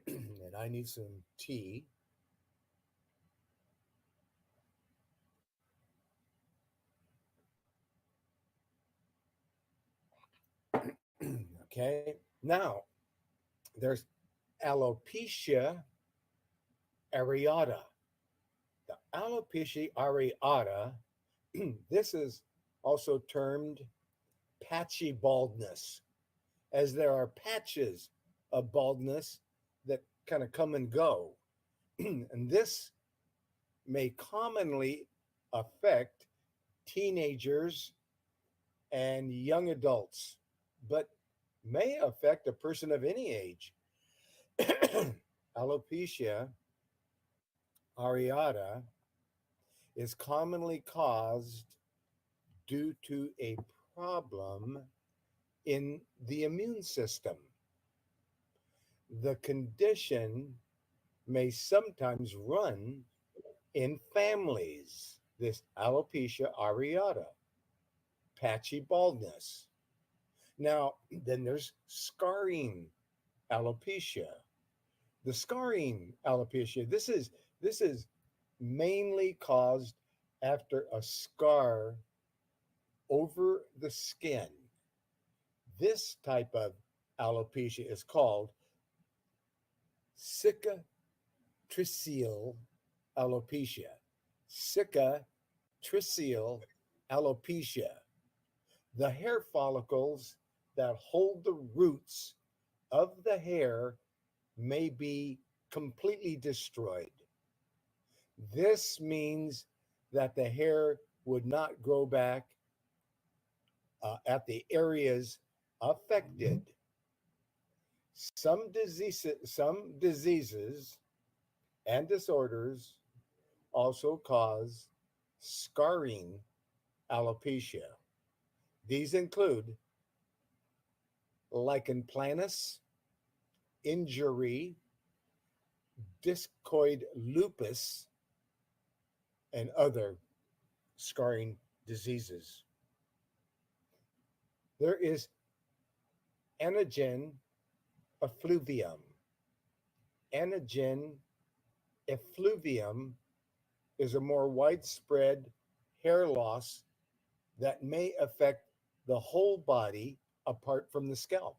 And I need some tea. Okay, now there's alopecia areata. The alopecia areata, this is also termed patchy baldness, as there are patches of baldness that kind of come and go. And this may commonly affect teenagers and young adults, but may affect a person of any age. Alopecia areata is commonly caused due to a problem in the immune system. The condition may sometimes run in families, this alopecia areata, patchy baldness. Now, then there's scarring alopecia. The scarring alopecia, this is mainly caused after a scar over the skin. This type of alopecia is called cicatricial alopecia. Cicatricial alopecia. The hair follicles that hold the roots of the hair may be completely destroyed. This means that the hair would not grow back at the areas affected. Some diseases and disorders also cause scarring alopecia. These include lichen planus, injury, discoid lupus, and other scarring diseases. There is anagen effluvium. Anagen effluvium is a more widespread hair loss that may affect the whole body apart from the scalp.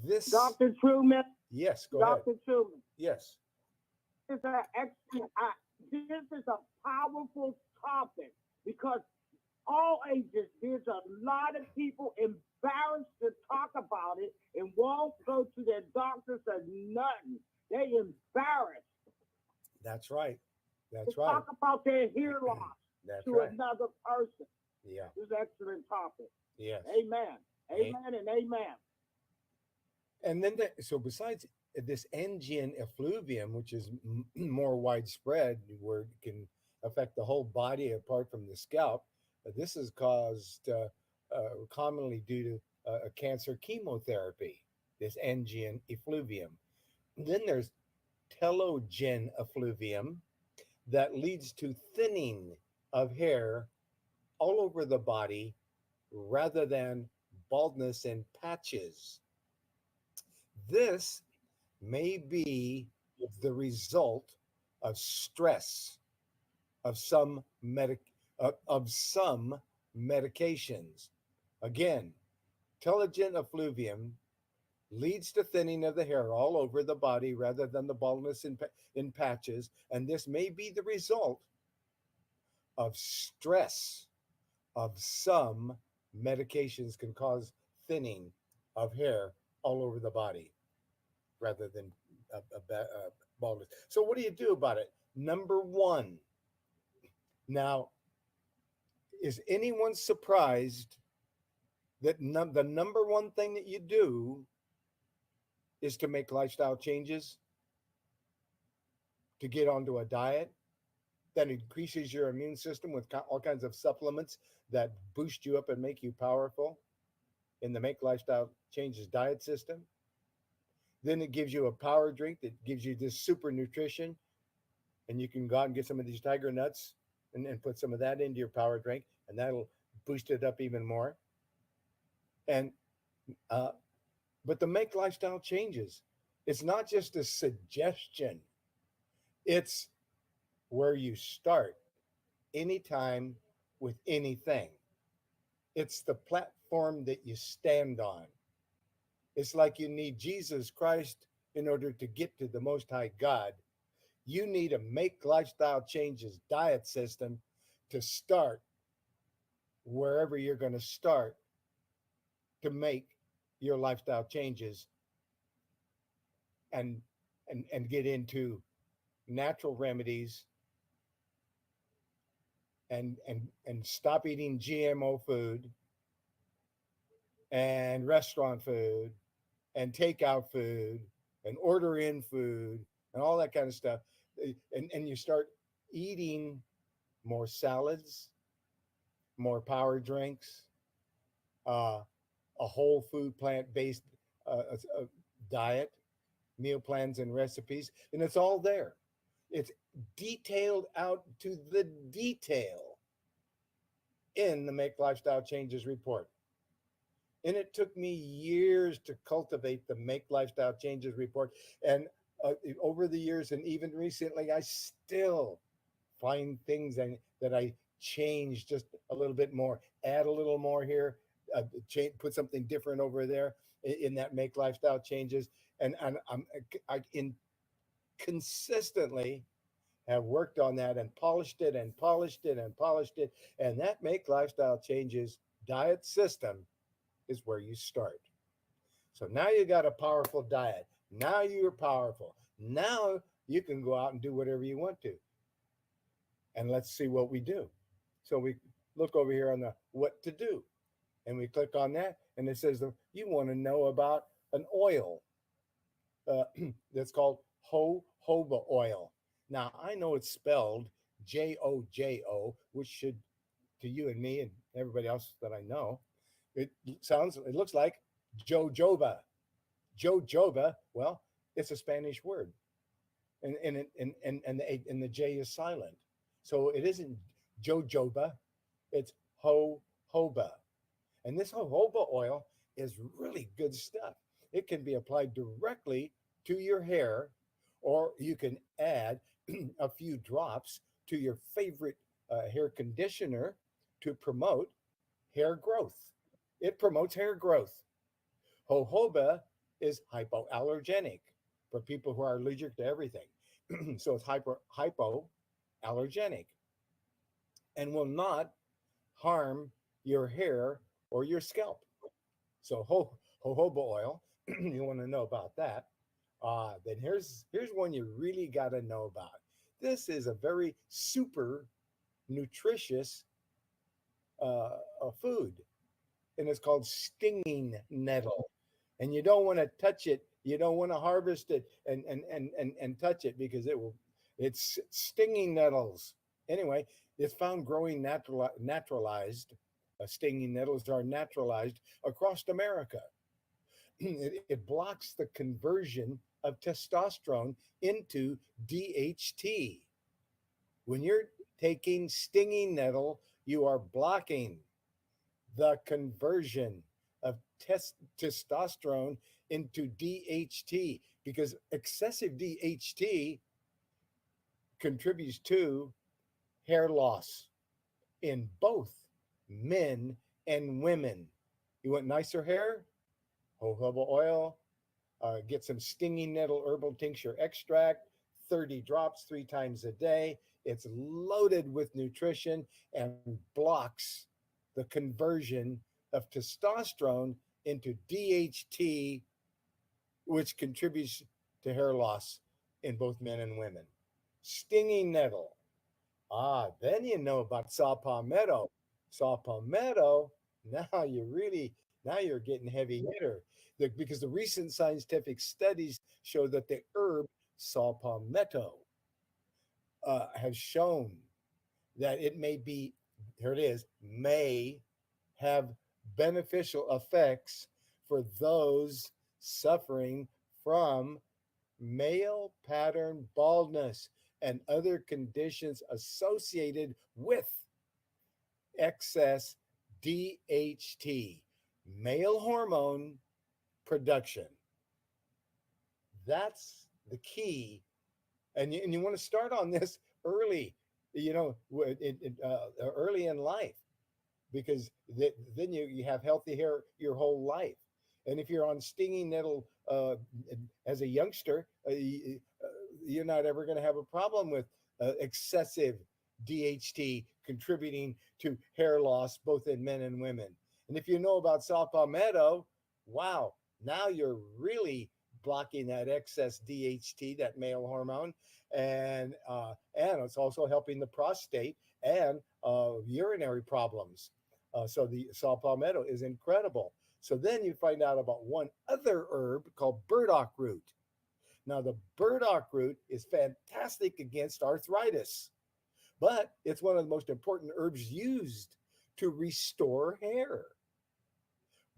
This, Dr. Truman, yes, go Dr. ahead. Truman, Yes. this is a powerful topic because all ages, there's a lot of people embarrassed to talk about it and won't go to their doctors or nothing. They embarrassed That's right. That's to right. talk about their hair loss That's to right. another person. Yeah. This is an excellent topic. Yes. Amen. Amen and amen. And then, so besides this anagen effluvium, which is more widespread, where it can affect the whole body apart from the scalp, this is caused commonly due to a cancer chemotherapy, this angian effluvium. Then there's telogen effluvium that leads to thinning of hair all over the body rather than baldness in patches. This may be the result of stress of some of some medications. Again, telogen effluvium leads to thinning of the hair all over the body rather than the baldness in patches, and this may be the result of stress of some medications can cause thinning of hair all over the body rather than baldness. So what do you do about it? Number one, now, is anyone surprised that the number one thing that you do is to make lifestyle changes, to get onto a diet that increases your immune system with all kinds of supplements that boost you up and make you powerful in the Make Lifestyle Changes diet system? Then it gives you a power drink that gives you this super nutrition, and you can go out and get some of these tiger nuts and put some of that into your power drink, and that'll boost it up even more. And but the Make Lifestyle Changes, it's not just a suggestion, it's where you start anytime with anything. It's the platform that you stand on. It's like you need Jesus Christ in order to get to the Most High God. You need a Make Lifestyle Changes diet system to start wherever you're going to start to make your lifestyle changes and get into natural remedies and stop eating GMO food and restaurant food and takeout food and order in food and all that kind of stuff. And you start eating more salads, more power drinks, a whole food plant-based diet, meal plans and recipes, and it's all there. It's detailed out to the detail in the Make Lifestyle Changes report. And it took me years to cultivate the Make Lifestyle Changes report. And over the years, and even recently, I still find things that I change just a little bit more, add a little more here, put something different over there in that Make Lifestyle Changes. And I consistently have worked on that and polished it and polished it and polished it. And that Make Lifestyle Changes diet system is where you start. So now you got a powerful diet. Now you're powerful. Now you can go out and do whatever you want to. And let's see what we do. So we look over here on the what to do. And we click on that. And it says you want to know about an oil that's called jojoba oil. Now, I know it's spelled Jojo, which should, to you and me and everybody else that I know, it looks like jojoba. Jojoba, well, it's a Spanish word. And the J is silent. So it isn't jojoba, it's jojoba. And this jojoba oil is really good stuff. It can be applied directly to your hair, or you can add a few drops to your favorite hair conditioner to promote hair growth. It promotes hair growth. Jojoba is hypoallergenic for people who are allergic to everything. So it's hypoallergenic and will not harm your hair or your scalp. So jojoba oil, you want to know about that. Then here's one you really got to know about. This is a very super nutritious food, and it's called stinging nettle. And you don't want to touch it. You don't want to harvest it and touch it because it's stinging nettles. Anyway, it's found growing naturalized Stinging nettles are naturalized across America. It blocks the conversion of testosterone into DHT. When you're taking stinging nettle, you are blocking the conversion of testosterone into DHT because excessive DHT contributes to hair loss in both men and women. You want nicer hair? Jojoba oil. Get some stinging nettle herbal tincture extract, 30 drops 3 times a day. It's loaded with nutrition and blocks the conversion of testosterone into DHT, which contributes to hair loss in both men and women. Stinging nettle. Then you know about saw palmetto. Saw palmetto, now you're getting heavy hitter. Because the recent scientific studies show that the herb saw palmetto has shown that it may be, here it is, may have beneficial effects for those suffering from male pattern baldness and other conditions associated with excess DHT, male hormone production. That's the key. And you want to start on this early, early in life, because then you have healthy hair your whole life. And if you're on stinging nettle as a youngster, you're not ever going to have a problem with excessive DHT contributing to hair loss both in men and women. And if you know about saw palmetto, wow, now you're really blocking that excess DHT, that male hormone, and it's also helping the prostate and urinary problems. So the saw palmetto is incredible. So then you find out about one other herb called burdock root. Now the burdock root is fantastic against arthritis, but it's one of the most important herbs used to restore hair.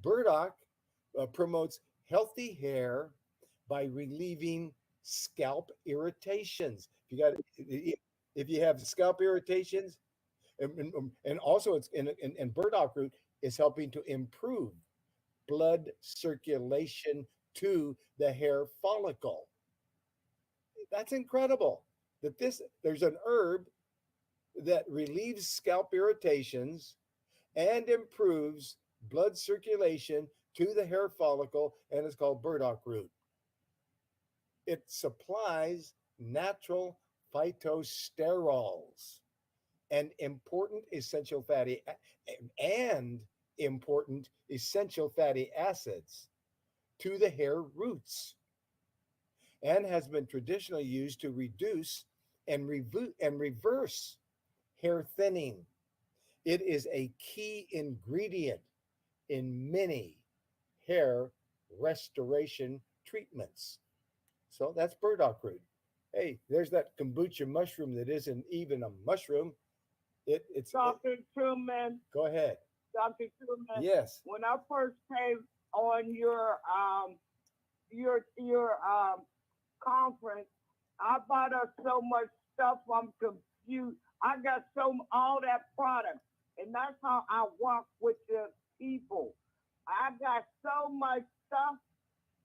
Burdock promotes healthy hair by relieving scalp irritations. If you have scalp irritations, and also it's in burdock root is helping to improve blood circulation to the hair follicle. That's incredible. There's an herb that relieves scalp irritations and improves blood circulation to the hair follicle, and it's called burdock root. It supplies natural phytosterols and important essential fatty acids to the hair roots, and has been traditionally used to reduce and reverse hair thinning. It is a key ingredient in many hair restoration treatments. So that's burdock root. Hey, there's that kombucha mushroom that isn't even a mushroom. It's Dr. Truman, go ahead. Dr. Truman. Yes. When I first came on your conference, I bought us so much stuff. I'm confused. I got all that product, and that's how I work with the people. I got so much stuff.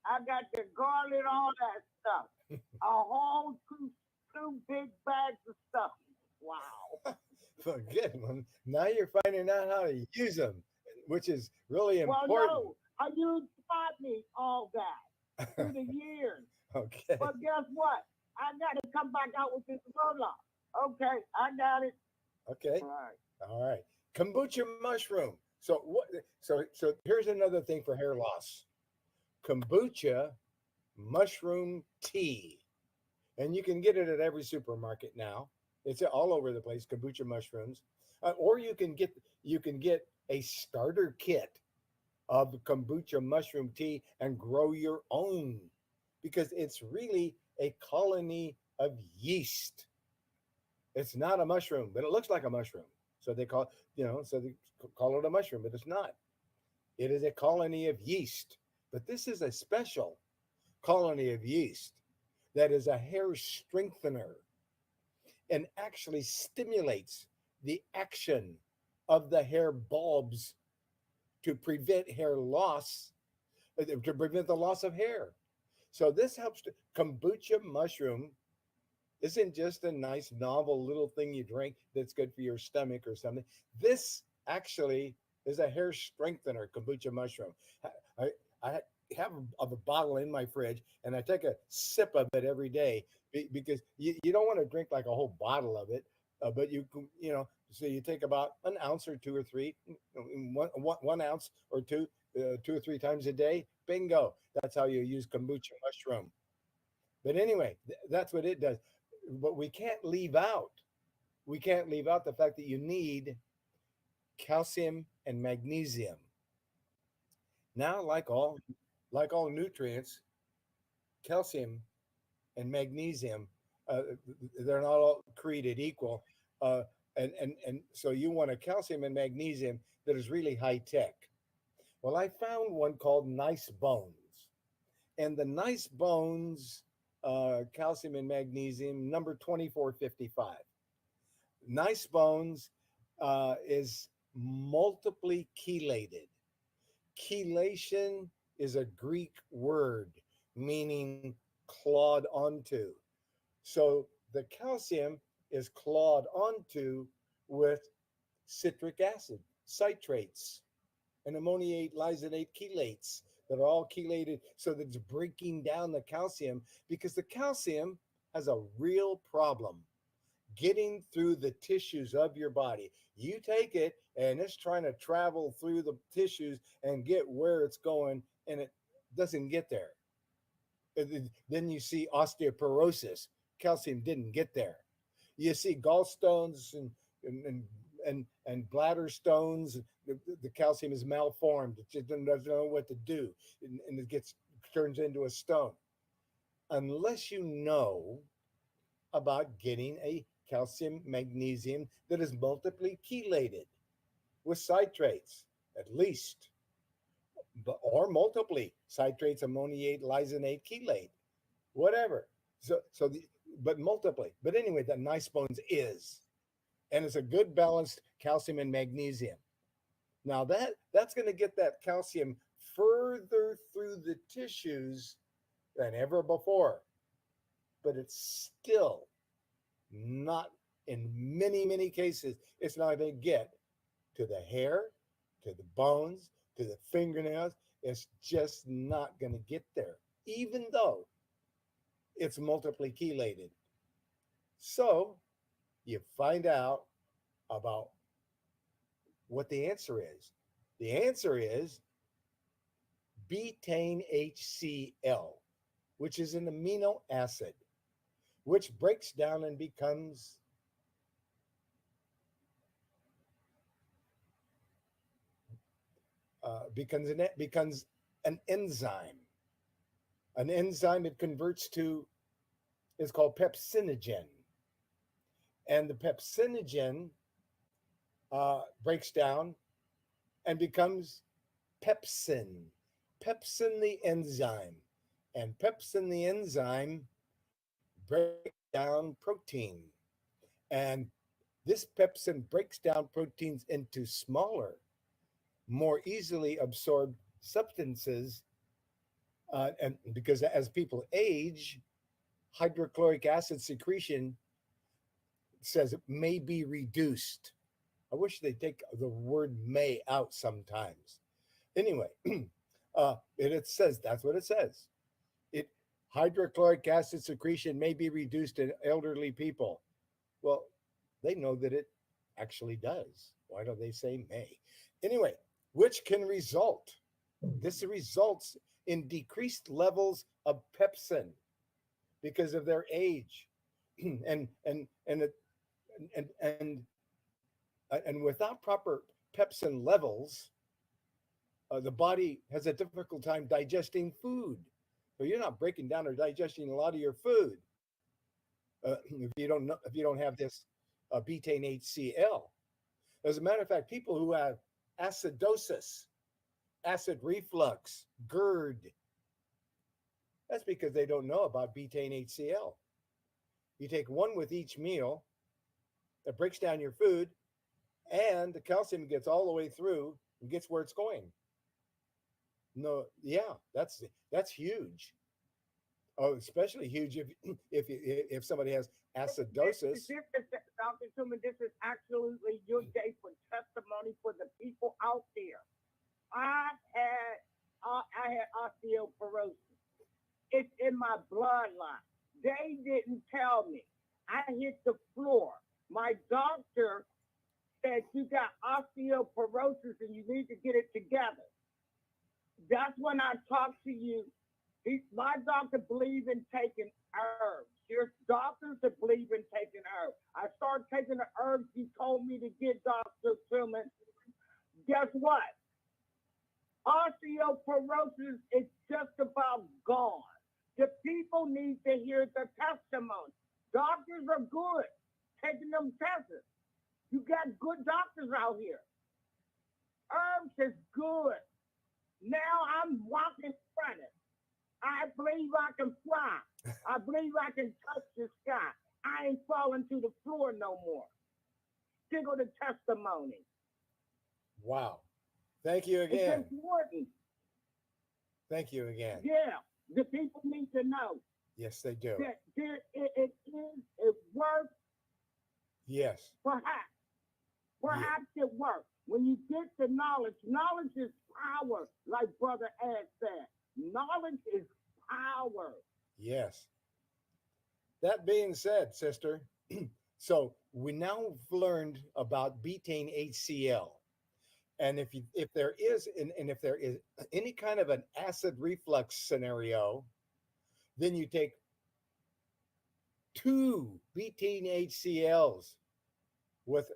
I got the garlic, all that stuff. A whole two big bags of stuff. Wow. Good one. Now you're finding out how to use them, which is really important. Well, no, I used me all that through the years. Okay. But guess what? I got to come back out with this roller. Okay, I got it. Okay. All right. Kombucha mushroom. So what? So here's another thing for hair loss. Kombucha mushroom tea, and you can get it at every supermarket now. It's all over the place. Kombucha mushrooms, or you can get a starter kit of kombucha mushroom tea and grow your own, because it's really a colony of yeast. It's not a mushroom, but it looks like a mushroom. So they call so they call it a mushroom, but it's not. It is a colony of yeast. But this is a special colony of yeast that is a hair strengthener and actually stimulates the action of the hair bulbs to prevent hair loss, to prevent the loss of hair. So this helps to kombucha mushroom isn't just a nice novel little thing you drink that's good for your stomach or something. This actually is a hair strengthener, kombucha mushroom. I have a bottle in my fridge and I take a sip of it every day because you don't want to drink like a whole bottle of it, but so you take about an ounce or two or three, 1 ounce or two, 2 or 3 times a day. Bingo. That's how you use kombucha mushroom. But anyway, that's what it does. But we can't leave out the fact that you need calcium and magnesium. Now, like all nutrients, calcium and magnesium, they're not all created equal. And so you want a calcium and magnesium that is really high tech. Well, I found one called Nice Bones, and the Nice Bones calcium and magnesium number 2455. Nice Bones is multiply chelated. Chelation is a Greek word meaning clawed onto. So the calcium is clawed onto with citric acid, citrates, and ammoniate lysate chelates that are all chelated so that it's breaking down the calcium, because the calcium has a real problem getting through the tissues of your body. You take it and it's trying to travel through the tissues and get where it's going, and it doesn't get there. Then you see osteoporosis. Calcium didn't get there. You see gallstones and bladder stones. The calcium is malformed. It just doesn't know what to do, and it turns into a stone. Unless you know about getting a calcium magnesium that is multiply chelated with citrates, at least, or multiply citrates, ammoniate, lysate, chelate, whatever. But multiply. But anyway, the Nice Bones is, and it's a good balanced calcium and magnesium. Now that's going to get that calcium further through the tissues than ever before, but it's still not, in many cases, it's not going to get to the hair, to the bones, to the fingernails. It's just not going to get there, even though it's multiply chelated. So you find out about what the answer is. The answer is betaine HCl, which is an amino acid, which breaks down and becomes an enzyme. An enzyme it converts to is called pepsinogen, and the pepsinogen breaks down and becomes pepsin. Pepsin the enzyme, and pepsin the enzyme breaks down protein, and this pepsin breaks down proteins into smaller, more easily absorbed substances, and because as people age, hydrochloric acid secretion says it may be reduced. I wish they'd take the word may out sometimes. Anyway, it says, that's what it says. Hydrochloric acid secretion may be reduced in elderly people. Well, they know that it actually does. Why don't they say may? Anyway, which can result. This results in decreased levels of pepsin because of their age, and without proper pepsin levels, the body has a difficult time digesting food. So you're not breaking down or digesting a lot of your food if you don't have this betaine HCl. As a matter of fact, people who have acidosis, acid reflux, GERD, that's because they don't know about betaine HCl. You take one with each meal, that breaks down your food, and the calcium gets all the way through and gets where it's going. No, yeah, that's huge. Oh, especially huge if somebody has acidosis. Dr. Truman, this is absolutely your day for testimony for the people out there. I had osteoporosis. It's in my bloodline. They didn't tell me. I hit the floor. My doctor said you got osteoporosis and you need to get it together. That's when I talked to you. My doctor believes in taking herbs. There's doctors that believe in taking herbs. I started taking the herbs he told me to get, Dr. Truman. Guess what? Osteoporosis is just about gone. The people need to hear the testimony. Doctors are good taking them tests. You got good doctors out here. Herbs is good. Now I'm walking running. I believe I can fly. I believe I can touch the sky. I ain't falling to the floor no more. Tickle the testimony. Wow. Thank you again. It's important. Thank you again. Yeah, the people need to know. Yes, they do. That it works. Yes. Perhaps it works. When you get the knowledge is power, like Brother Ed said. Knowledge is power. Yes. That being said, sister, so we now have learned about betaine HCl. And if there is any kind of an acid reflux scenario, then you take 2 betaine HCLs with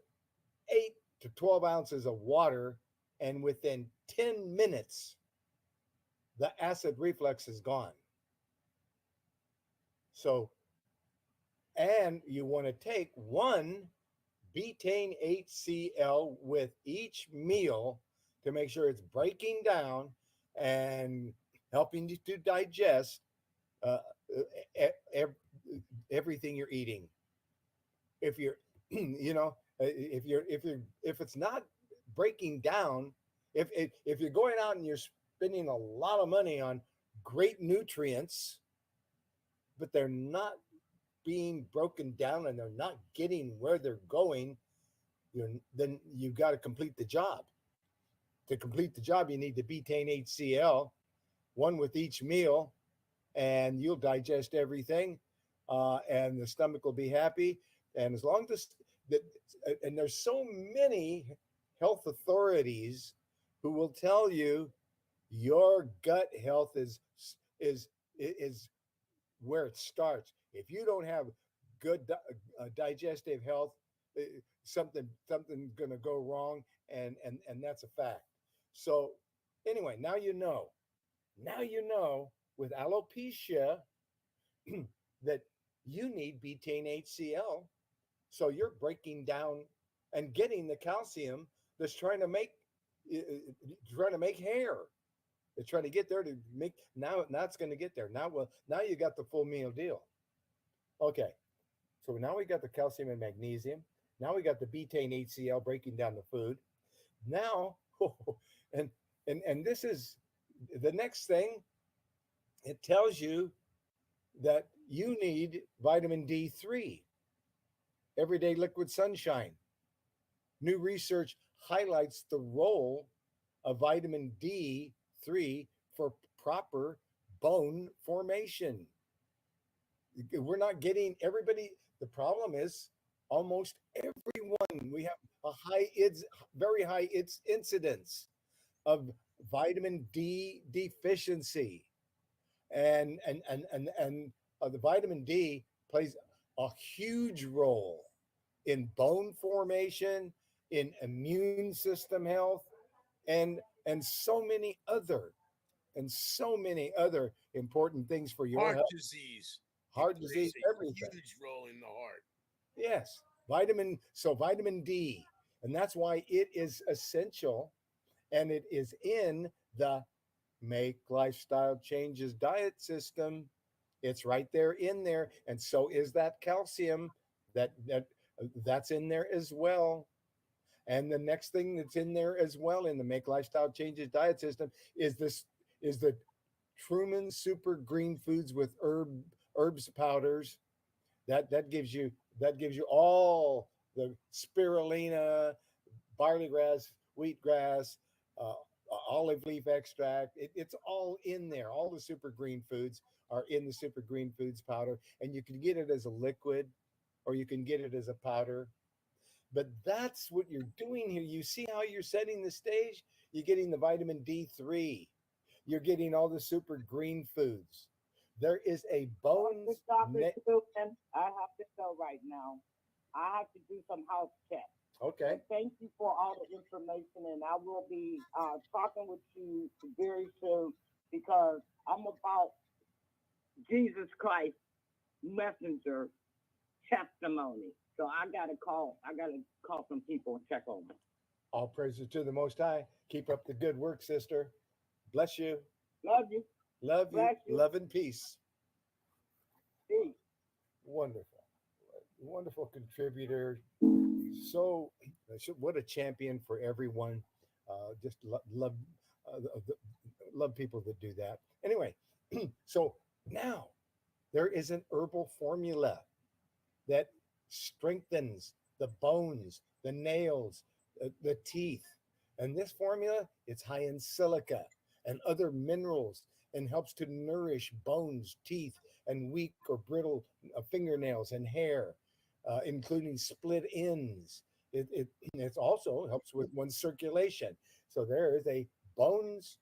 8 to 12 ounces of water, and within 10 minutes, the acid reflux is gone. So, and you want to take 1 betaine HCl with each meal to make sure it's breaking down and helping you to digest everything you're eating. If you're, if it's not breaking down, if you're going out and you're spending a lot of money on great nutrients, but they're not being broken down and they're not getting where they're going, then you got to complete the job. To complete the job, you need the betaine HCl, 1 with each meal, and you'll digest everything, and the stomach will be happy. And as long as and there's so many health authorities who will tell you your gut health is where it starts. If you don't have good digestive health, something gonna go wrong, and that's a fact. So anyway, now you know with alopecia that you need betaine HCl, so you're breaking down and getting the calcium that's trying to make hair. It's trying to get there to make now it's going to get there. Now you got the full meal deal. Okay. So now we got the calcium and magnesium. Now we got the betaine HCl breaking down the food. Now and this is the next thing. It tells you that you need vitamin D3, everyday liquid sunshine. New research highlights the role of vitamin D3 for proper bone formation. We're not getting everybody. The problem is almost everyone. We have very high incidence of vitamin D deficiency, and the vitamin D plays a huge role in bone formation, in immune system health, and so many other important things for your Heart health. disease. Heart It disease, plays a everything. huge role in the heart. Yes, vitamin D. And that's why it is essential, and it is in the Make Lifestyle Changes diet system. It's right there in there, and so is that calcium that's in there as well. And the next thing that's in there as well in the Make Lifestyle Changes diet system is the Truman Super Green Foods with herbs powders. That gives you all the spirulina, barley grass, wheatgrass, uh, olive leaf extract. It's all in there. All the super green foods are in the super green foods powder, and you can get it as a liquid, or you can get it as a powder. But that's what you're doing here. You see how you're setting the stage? You're getting the vitamin D3. You're getting all the super green foods. There is a bones. Dr. Truman, I have to go right now. I have to do some house checks. Okay. But thank you for all the information, and I will be talking with you very soon because I'm about Jesus Christ messenger testimony. So I gotta call some people and check on them. All praises to the Most High. Keep up the good work, sister. Bless you. Love you. Love you. Bless you. Love and peace. Peace. Wonderful. Wonderful contributor. So, what a champion for everyone. Just love people that do that. Anyway, so now there is an herbal formula that strengthens the bones, the nails, the teeth. And this formula, it's high in silica and other minerals and helps to nourish bones, teeth, and weak or brittle fingernails and hair, including split ends. It also helps with one's circulation. So there is a bones,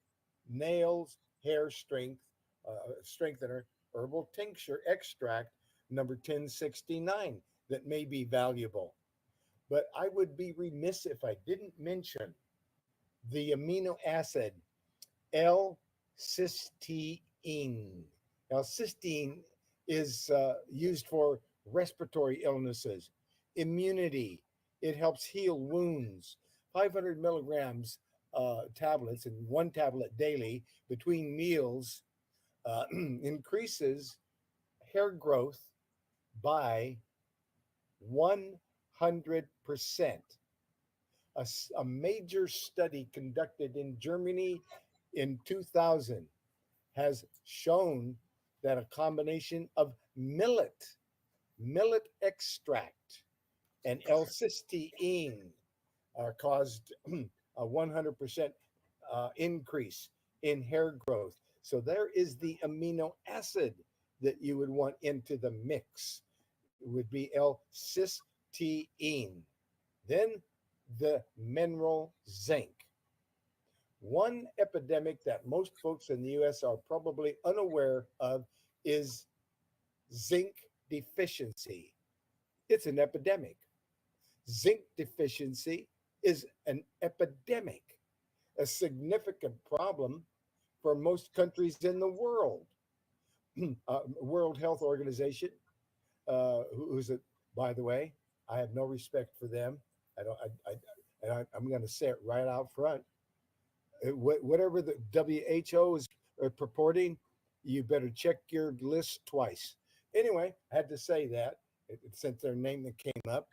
nails, hair strengthener herbal tincture extract number 1069 that may be valuable. But I would be remiss if I didn't mention the amino acid L-cysteine. L-cysteine is used for respiratory illnesses, immunity. It helps heal wounds. 500 milligrams tablets and one tablet daily between meals increases hair growth by 100%. A major study conducted in Germany in 2000 has shown that a combination of millet extract, and L-cysteine caused a 100% increase in hair growth. So there is the amino acid that you would want into the mix. It would be L-cysteine. Then the mineral zinc. One epidemic that most folks in the US are probably unaware of is zinc deficiency. It's an epidemic. Zinc deficiency is an epidemic, a significant problem for most countries in the world. World Health Organization, who's a, by the way, I have no respect for them. I'm going to say it right out front. Whatever the WHO is purporting, you better check your list twice. Anyway, I had to say that since their name that came up.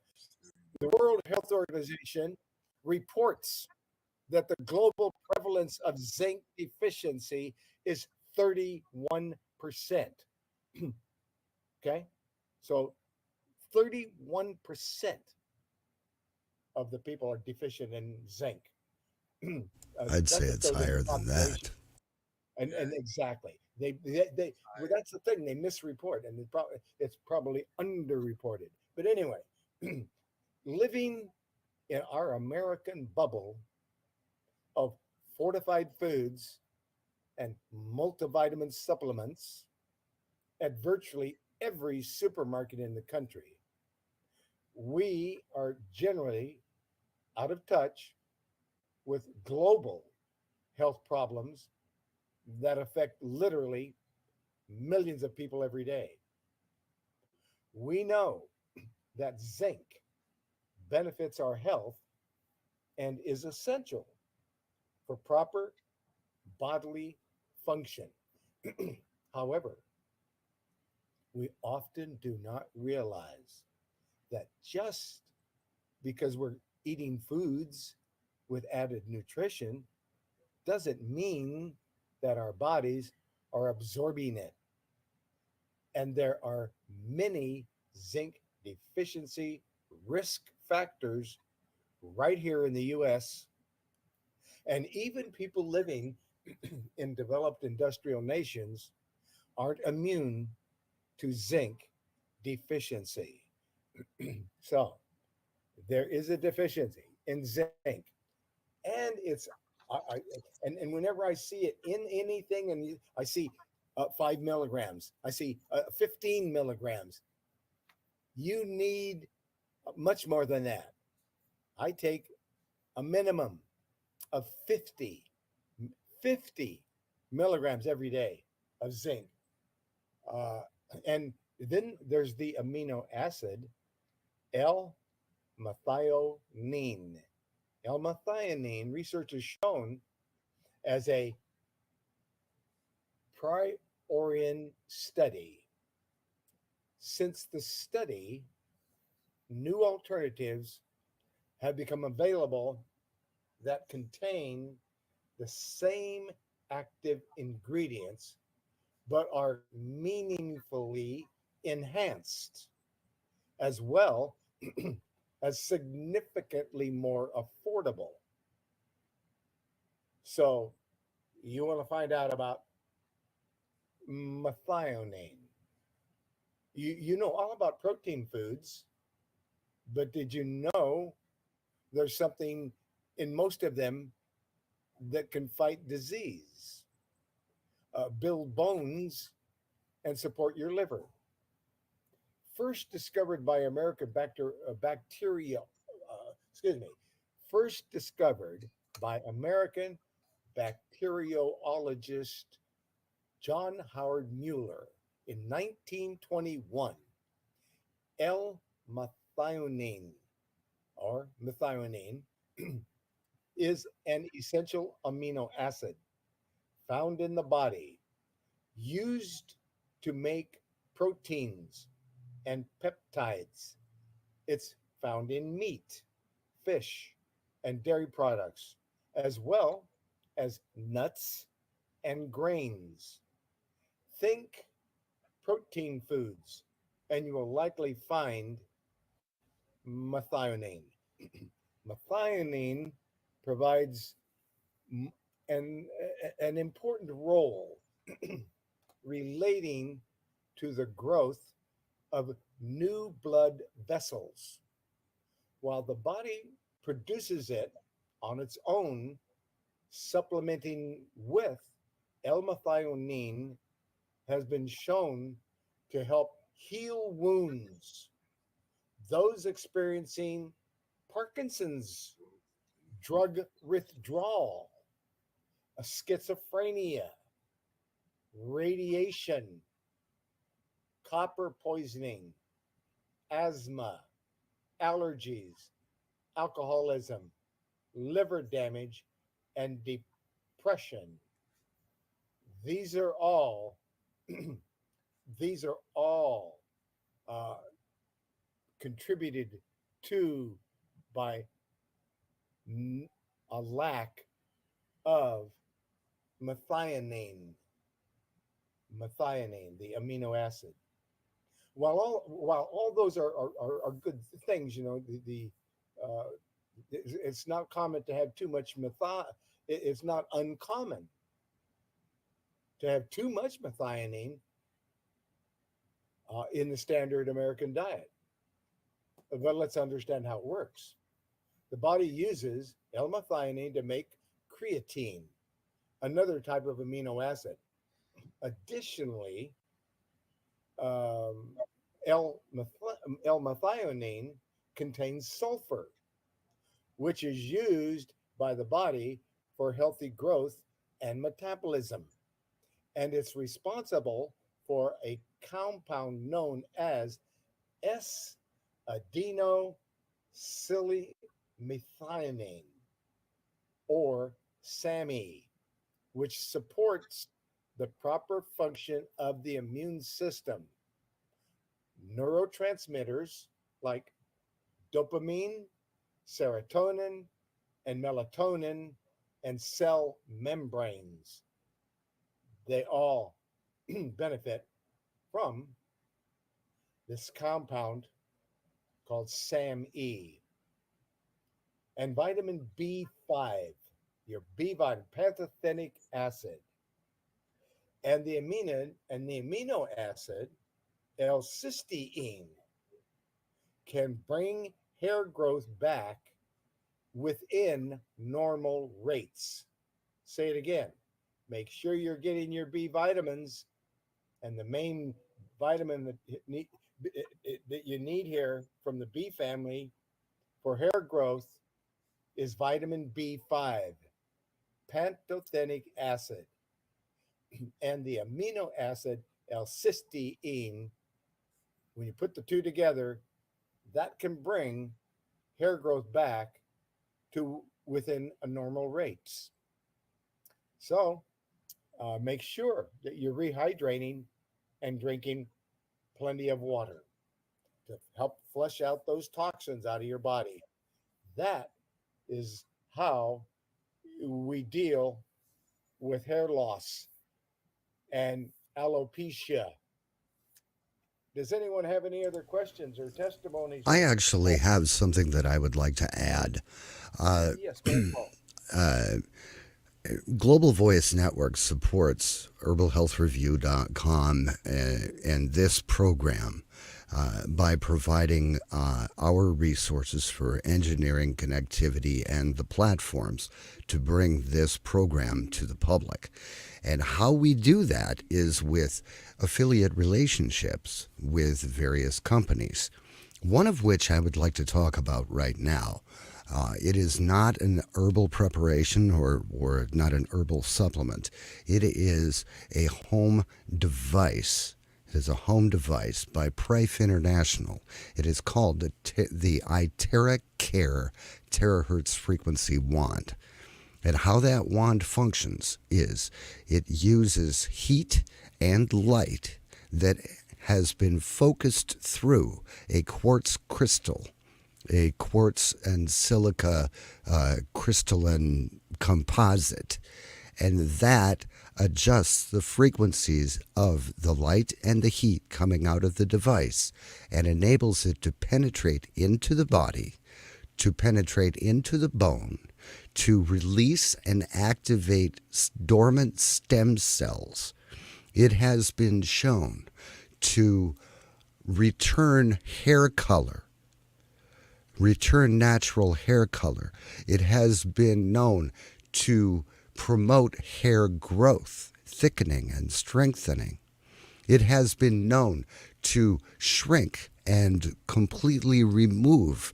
The World Health Organization reports that the global prevalence of zinc deficiency is 31%. Okay, so 31% of the people are deficient in zinc. I'd say it's higher than that. And exactly, they well, that's the thing, they misreport, and it's probably underreported. But anyway, living in our American bubble of fortified foods and multivitamin supplements at virtually every supermarket in the country, we are generally out of touch with global health problems that affect literally millions of people every day. We know that zinc benefits our health and is essential for proper bodily function. However, we often do not realize that just because we're eating foods with added nutrition doesn't mean that our bodies are absorbing it. And there are many zinc deficiency risk factors right here in the US. And even people living in developed industrial nations aren't immune to zinc deficiency. So there is a deficiency in zinc. And it's, and whenever I see it in anything, and I see 5 milligrams, I see 15 milligrams, you need much more than that. I take a minimum of 50 milligrams every day of zinc. And then there's the amino acid L-methionine. L-methionine, research has shown as a priori study. Since the study, new alternatives have become available that contain the same active ingredients but are meaningfully enhanced, as well as significantly more affordable. So you want to find out about methionine. You know all about protein foods, but did you know there's something in most of them that can fight disease, build bones, and support your liver? First discovered by first discovered by American bacteriologist John Howard Mueller in 1921. L-methionine, or methionine, is an essential amino acid found in the body, used to make proteins and peptides. It's found in meat, fish, and dairy products, as well as nuts and grains. Think protein foods, and you will likely find methionine. Methionine provides an, an important role relating to the growth of new blood vessels. While the body produces it on its own, supplementing with L-methionine has been shown to help heal wounds. Those experiencing Parkinson's, drug withdrawal, schizophrenia, radiation, copper poisoning, asthma, allergies, alcoholism, liver damage, and depression. These are all these are all contributed to by a lack of methionine, the amino acid. While all those are good things, you know, it's not common to have too much it's not uncommon to have too much methionine in the standard American diet. But let's understand how it works. The body uses L-methionine to make creatine, another type of amino acid. Additionally, L-methionine contains sulfur, which is used by the body for healthy growth and metabolism. And it's responsible for a compound known as S-adenosylmethionine. or SAMe, which supports the proper function of the immune system. Neurotransmitters like dopamine, serotonin, and melatonin, and cell membranes. They all benefit from this compound called SAMe. And vitamin B5, your B vitamin, pantothenic acid, and the amino acid L-cysteine can bring hair growth back within normal rates. Say it again. Make sure you're getting your B vitamins, and the main vitamin that you need here from the B family for hair growth is vitamin B5, pantothenic acid, and the amino acid L-cysteine. When you put the two together, that can bring hair growth back to within a normal rates. So make sure that you're rehydrating and drinking plenty of water to help flush out those toxins out of your body. That is how we deal with hair loss and alopecia. Does anyone have any other questions or testimonies? I actually have something that I would like to add. Yes, go ahead, Paul. Global Voice Network supports herbalhealthreview.com and this program by providing our resources for engineering, connectivity, and the platforms to bring this program to the public. And how we do that is with affiliate relationships with various companies, one of which I would like to talk about right now. It is not an herbal preparation or not an herbal supplement. It is a home device. It is a home device by Prife International. It is called the iTerra Care terahertz frequency wand. And how that wand functions is it uses heat and light that has been focused through a quartz crystal, a quartz and silica crystalline composite, and that adjusts the frequencies of the light and the heat coming out of the device and enables it to penetrate into the body, to penetrate into the bone, to release and activate dormant stem cells. It has been shown to return hair color, return natural hair color. It has been known to promote hair growth, thickening, and strengthening. It has been known to shrink and completely remove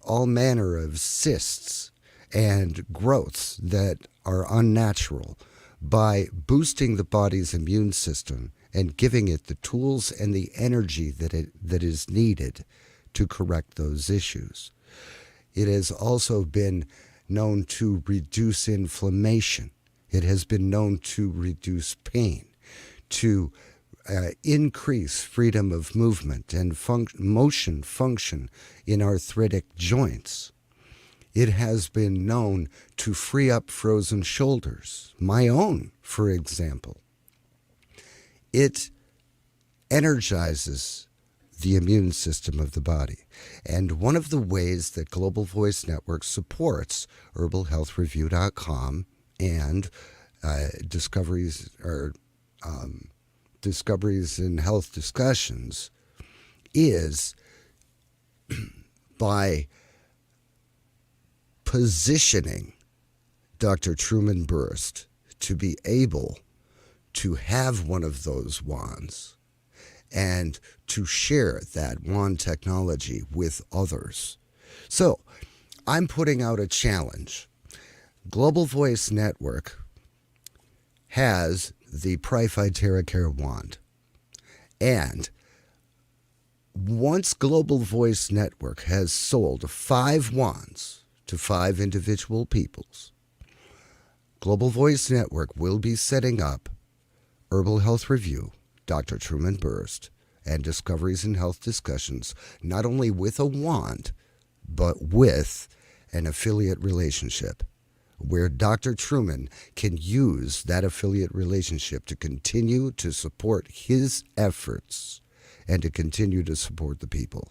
all manner of cysts and growths that are unnatural by boosting the body's immune system and giving it the tools and the energy that is needed to correct those issues. It has also been known to reduce inflammation. It has been known to reduce pain, to increase freedom of movement and motion function in arthritic joints. It has been known to free up frozen shoulders, my own, for example. It energizes the immune system of the body. And one of the ways that Global Voice Network supports herbalhealthreview.com and discoveries in health discussions is by positioning Dr. Truman Berst to be able to have one of those wands and to share that wand technology with others. So I'm putting out a challenge. Global Voice Network has the Prife iTerra Care wand. And once Global Voice Network has sold 5 wands to 5 individual peoples. Global Voice Network will be setting up Herbal Health Review, Dr. Truman Berst, and Discoveries in Health discussions, not only with a wand, but with an affiliate relationship, where Dr. Truman can use that affiliate relationship to continue to support his efforts and to continue to support the people.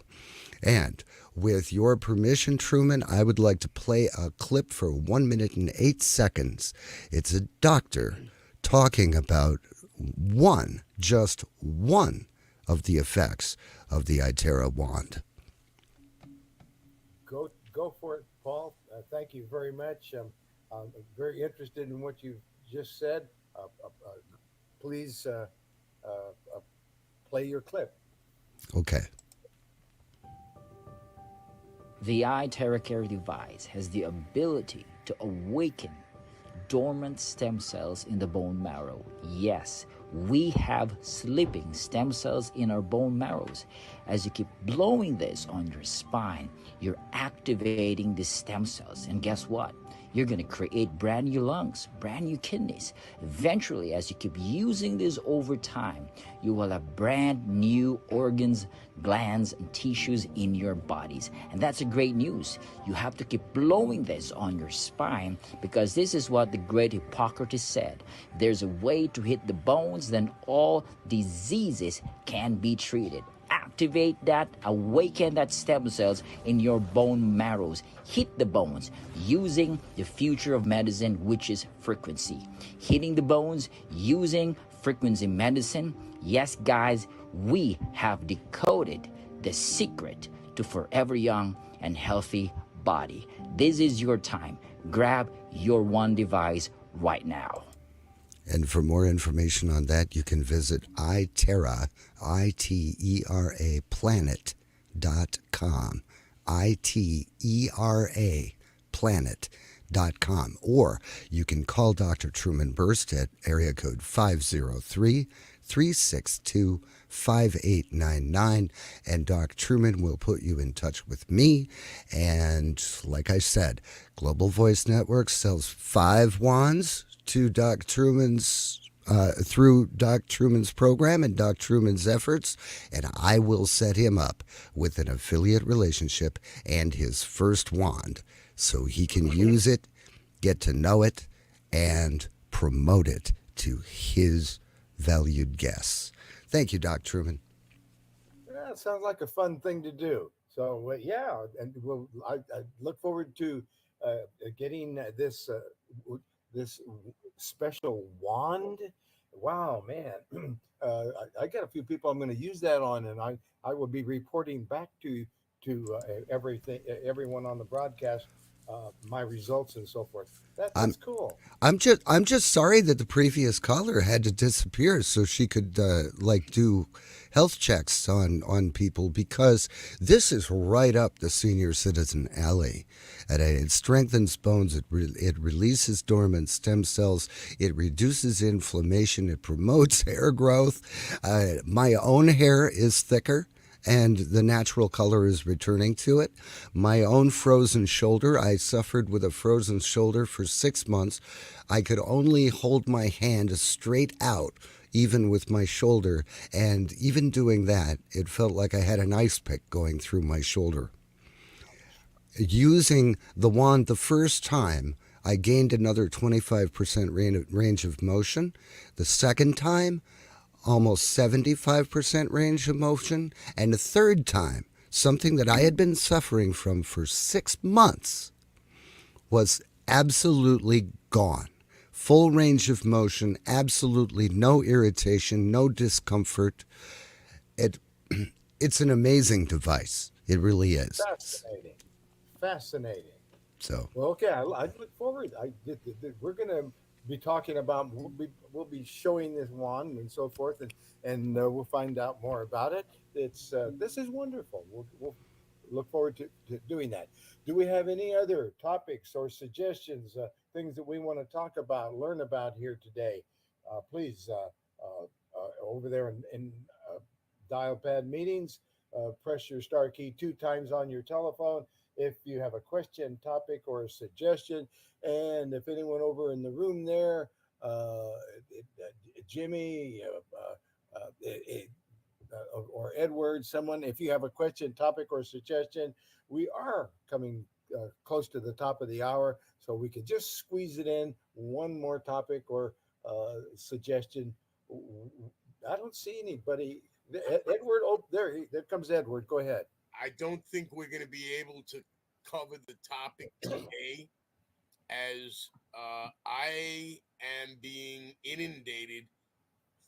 And with your permission, Truman, I would like to play a clip for 1 minute and 8 seconds. It's a doctor talking about just one of the effects of the iTerra wand. Go for it, Paul. Thank you very much. I'm very interested in what you just said. Please play your clip. Okay. The iTerra device has the ability to awaken dormant stem cells in the bone marrow. Yes, we have sleeping stem cells in our bone marrows. As you keep blowing this on your spine, you're activating the stem cells. And guess what? You're going to create brand new lungs, brand new kidneys. Eventually, as you keep using this over time, you will have brand new organs, glands, and tissues in your bodies. And that's a great news. You have to keep blowing this on your spine, because this is what the great Hippocrates said. There's a way to hit the bones, then all diseases can be treated. Activate that, awaken that stem cells in your bone marrows. Hit the bones using the future of medicine, which is frequency. Hitting the bones using frequency medicine. Yes, guys, we have decoded the secret to forever young and healthy body. This is your time. Grab your one device right now. And for more information on that, you can visit iTerra, I-T-E-R-A, planet.com, I-T-E-R-A, planet.com. Or you can call Dr. Truman Berst at area code 503-362-5899, and Doc Truman will put you in touch with me. And like I said, Global Voice Network sells 5 wands to Doc Truman's through Doc Truman's program and Doc Truman's efforts, and I will set him up with an affiliate relationship and his first wand so he can use it, get to know it, and promote it to his valued guests. Thank you, Doc Truman. Yeah, it sounds like a fun thing to do. So yeah, and I look forward to getting this special wand. Wow, man. I got a few people I'm going to use that on, and I will be reporting back to everyone on the broadcast my results and so forth. That's cool. I'm just sorry that the previous caller had to disappear so she could do health checks on people, because this is right up the senior citizen alley. And it strengthens bones. It releases dormant stem cells. It reduces inflammation. It promotes hair growth. My own hair is thicker, and the natural color is returning to it. My own frozen shoulder, I suffered with a frozen shoulder for 6 months. I could only hold my hand straight out, even with my shoulder, and even doing that, it felt like I had an ice pick going through my shoulder. Using the wand the first time, I gained another 25% range of motion. The second time, almost 75% range of motion. And the third time, something that I had been suffering from for 6 months was absolutely gone. Full range of motion, absolutely no irritation, no discomfort. It's an amazing device. It really is. Fascinating. So, well, okay, I look forward. We're going to be talking about. We'll be showing this wand and so forth, and we'll find out more about it. This is wonderful. We'll look forward to doing that. Do we have any other topics or suggestions, things that we want to talk about, learn about here today? Please, over there in dial pad meetings, press your star key 2 times on your telephone, if you have a question, topic, or a suggestion. And if anyone over in the room there, Jimmy, or Edward, someone, if you have a question, topic, or suggestion, we are coming close to the top of the hour, so we could just squeeze it in one more topic or suggestion. I don't see anybody. Edward, oh, there comes Edward. Go ahead. I don't think we're going to be able to cover the topic today, as I am being inundated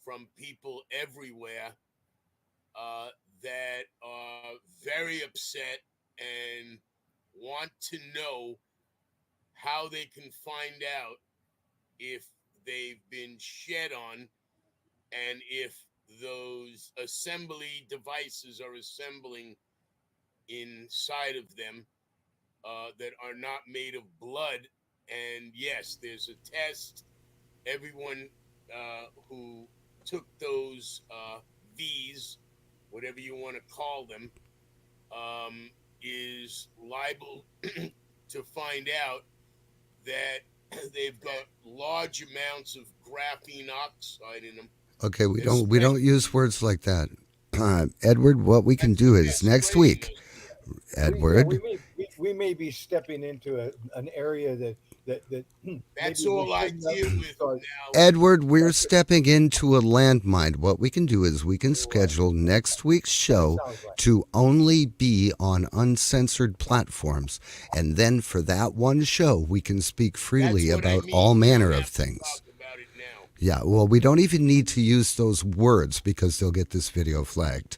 from people everywhere that are very upset and want to know how they can find out if they've been shed on and if those assembly devices are assembling inside of them that are not made of blood. And yes, there's a test. Everyone who took those V's, whatever you want to call them, is liable to find out that they've got large amounts of graphene oxide in them. Okay, we don't use words like that. Edward, what we can do is next week, Edward. We may be stepping into an area that That's maybe we all I shouldn't have deal with started. now. Edward, we're stepping into a landmine. What we can do is we can schedule next week's show to only be on uncensored platforms. And then for that one show, we can speak freely That's what I about mean. all We manner don't of have to things. talk about it now. Yeah, well, we don't even need to use those words because they'll get this video flagged.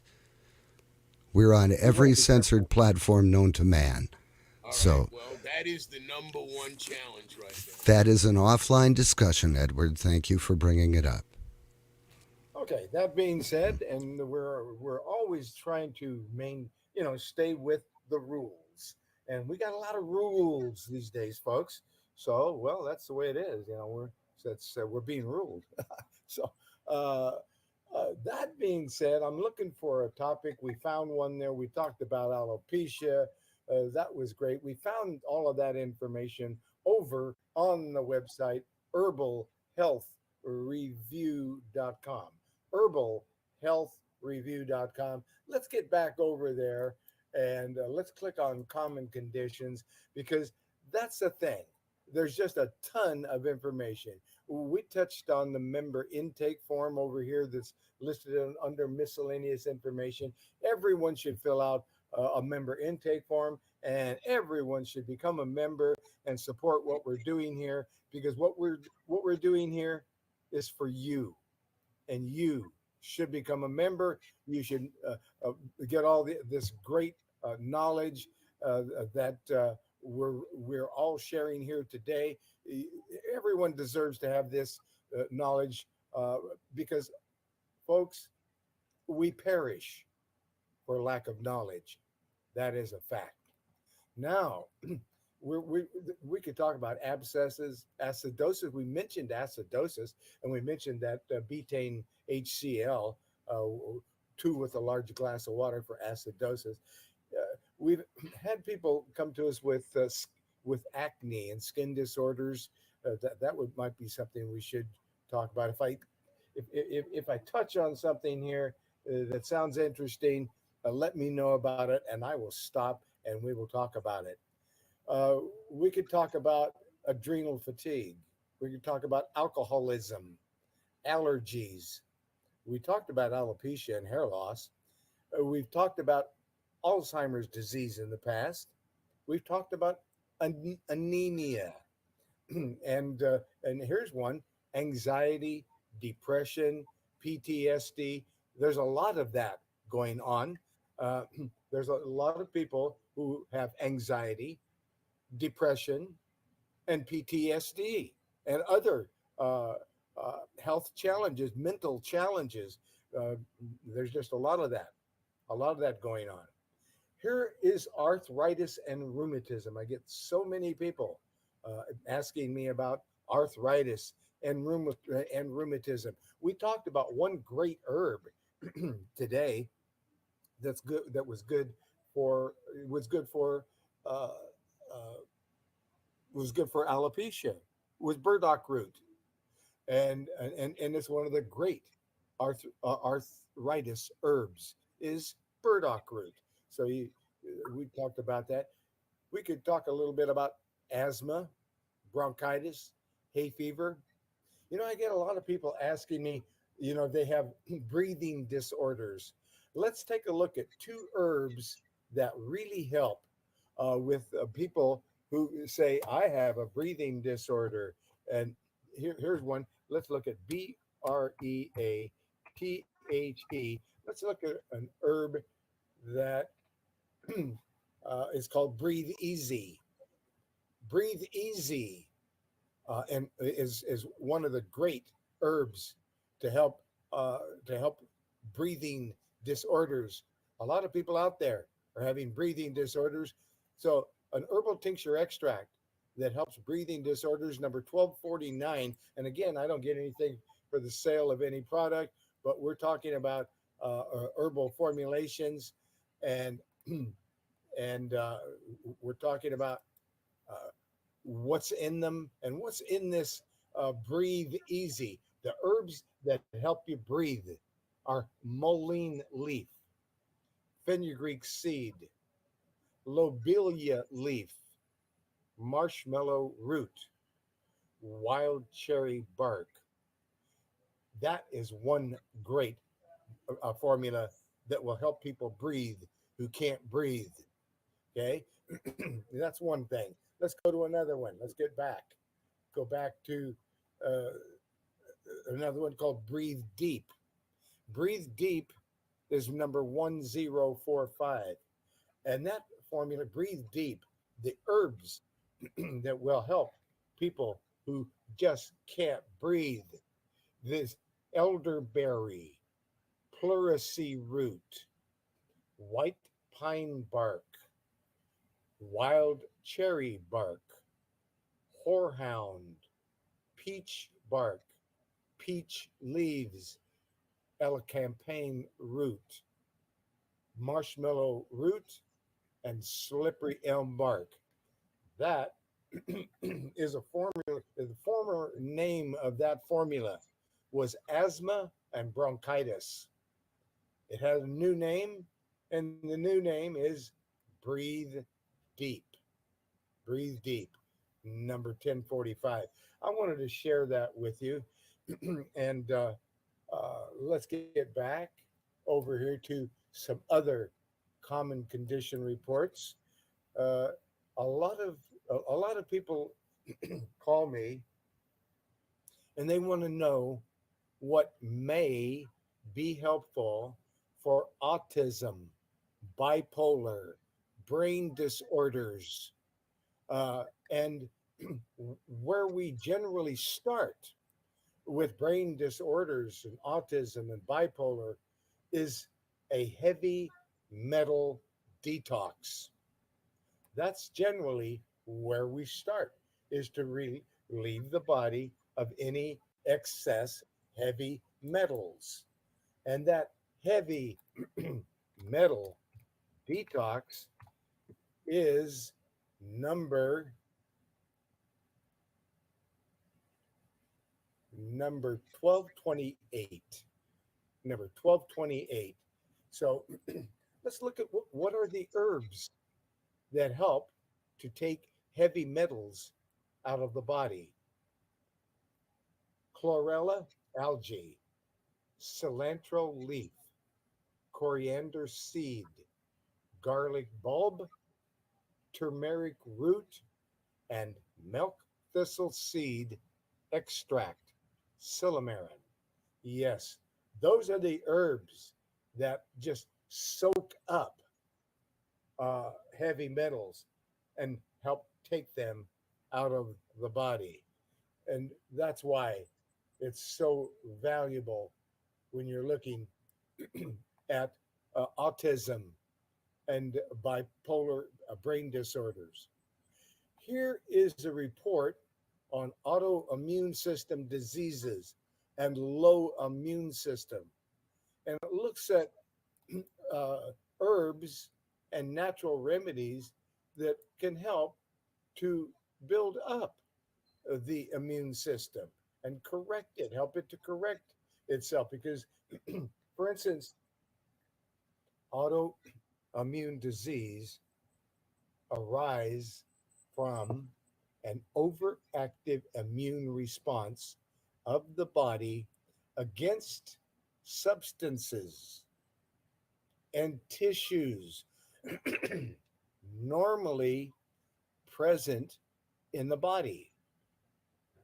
We're on every censored platform known to man. All So right, well, that is the number one challenge right there. that is an offline discussion, Edward. Thank you for bringing it up. Okay, that being said, and we're always trying to stay with the rules, and we got a lot of rules these days, folks. So, well, that's the way it is. We're being ruled. So, that being said, I'm looking for a topic. We found one there. We talked about alopecia. That was great. We found all of that information over on the website herbalhealthreview.com. herbalhealthreview.com. Let's get back over there and let's click on common conditions, because that's the thing. There's just a ton of information. We touched on the member intake form over here that's listed under miscellaneous information. Everyone should fill out a member intake form, and everyone should become a member and support what we're doing here, because what we're doing here is for you, and you should become a member. You should get all this great knowledge that we're all sharing here today. Everyone deserves to have this knowledge, because, folks, we perish for lack of knowledge. That is a fact. Now, we could talk about abscesses, acidosis. We mentioned acidosis, and we mentioned that betaine HCl, 2 with a large glass of water for acidosis. We've had people come to us with acne and skin disorders. That might be something we should talk about. If I touch on something here that sounds interesting, let me know about it, and I will stop and we will talk about it. We could talk about adrenal fatigue. We could talk about alcoholism, allergies. We talked about alopecia and hair loss. We've talked about Alzheimer's disease in the past. We've talked about anemia, and here's one: anxiety, depression, PTSD. There's a lot of that going on. There's a lot of people who have anxiety, depression, and PTSD, and other health challenges, mental challenges. There's just a lot of that going on. Here is arthritis and rheumatism. I get so many people asking me about arthritis and rheumatism. We talked about one great herb today that was good for uh, uh, was good for alopecia was burdock root, and it's one of the great arthritis herbs is burdock root. So we talked about that. We could talk a little bit about asthma, bronchitis, hay fever. I get a lot of people asking me, they have breathing disorders. Let's take a look at two herbs that really help with people who say, I have a breathing disorder. And here's one. Let's look at Breathe. Let's look at an herb that is called Breathe Easy. Breathe Easy and is one of the great herbs to help to help breathing disorders. A lot of people out there are having breathing disorders. So an herbal tincture extract that helps breathing disorders, number 1249. And again, I don't get anything for the sale of any product, but we're talking about herbal formulations, and and we're talking about uh, what's in them and what's in this Breathe Easy. The herbs that help you breathe are mullein leaf, fenugreek seed, lobelia leaf, marshmallow root, wild cherry bark. That is one great formula that will help people breathe who can't breathe. Okay, that's one thing. Let's go to another one. Let's go back to uh, another one called Breathe Deep. Breathe Deep is number 1045. And that formula, Breathe Deep, the herbs that will help people who just can't breathe. This elderberry, pleurisy root, white pine bark, wild cherry bark, horehound, peach bark, peach leaves, elecampane root, marshmallow root, and slippery elm bark. That is a formula. The former name of that formula was asthma and bronchitis. It has a new name, and the new name is Breathe Deep. Breathe Deep, number 1045. I wanted to share that with you. And let's get back over here to some other common condition reports. Uh, a lot of people call me and they want to know what may be helpful for autism, bipolar, brain disorders, and where we generally start with brain disorders and autism and bipolar is a heavy metal detox. That's generally where we start, is to relieve the body of any excess heavy metals. And that heavy metal detox is number number 1228. Number 1228. So let's look at what are the herbs that help to take heavy metals out of the body. Chlorella algae, cilantro leaf, coriander seed, garlic bulb, turmeric root, and milk thistle seed extract, silymarin. Yes, those are the herbs that just soak up heavy metals and help take them out of the body. And that's why it's so valuable when you're looking at autism and bipolar brain disorders. Here is a report on autoimmune system diseases and low immune system. And it looks at uh, herbs and natural remedies that can help to build up the immune system and correct it, help it to correct itself. Because, for instance, autoimmune disease arise from an overactive immune response of the body against substances and tissues normally present in the body,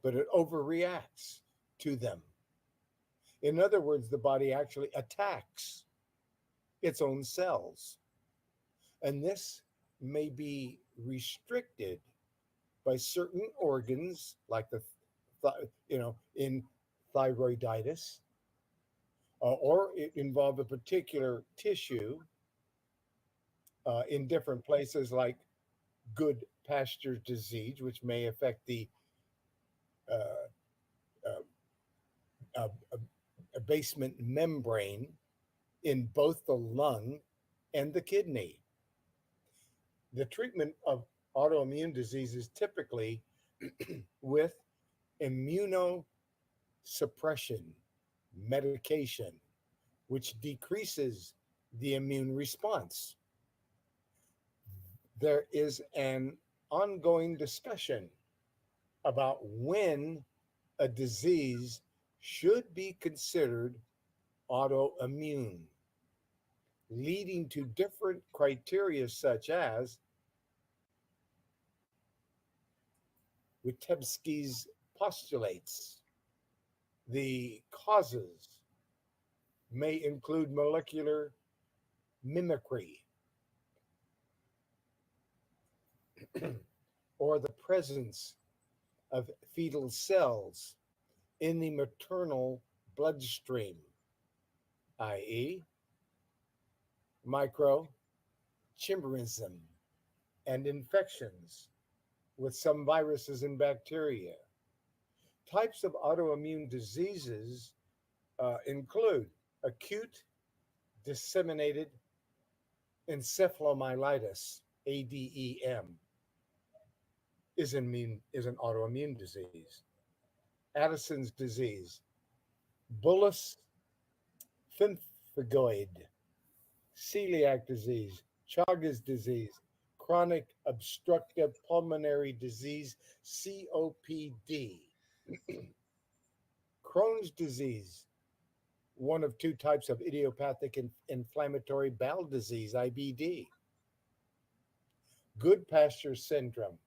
but it overreacts to them. In other words, the body actually attacks its own cells. And this may be restricted by certain organs, like in thyroiditis, or it involve a particular tissue in different places, like good pasture disease, which may affect the uh, uh, basement membrane in both the lung and the kidney. The treatment of autoimmune disease is typically with immunosuppression medication, which decreases the immune response. There is an ongoing discussion about when a disease should be considered autoimmune, leading to different criteria such as Witebsky's postulates. The causes may include molecular mimicry or the presence of fetal cells in the maternal bloodstream, i.e., microchimerism and infections with some viruses and bacteria. Types of autoimmune diseases include acute disseminated encephalomyelitis, ADEM, is an autoimmune disease. Addison's disease, bullous pemphigoid, celiac disease, Chagas disease, chronic obstructive pulmonary disease, COPD, Crohn's disease, one of two types of idiopathic inflammatory bowel disease, IBD, good pasture syndrome,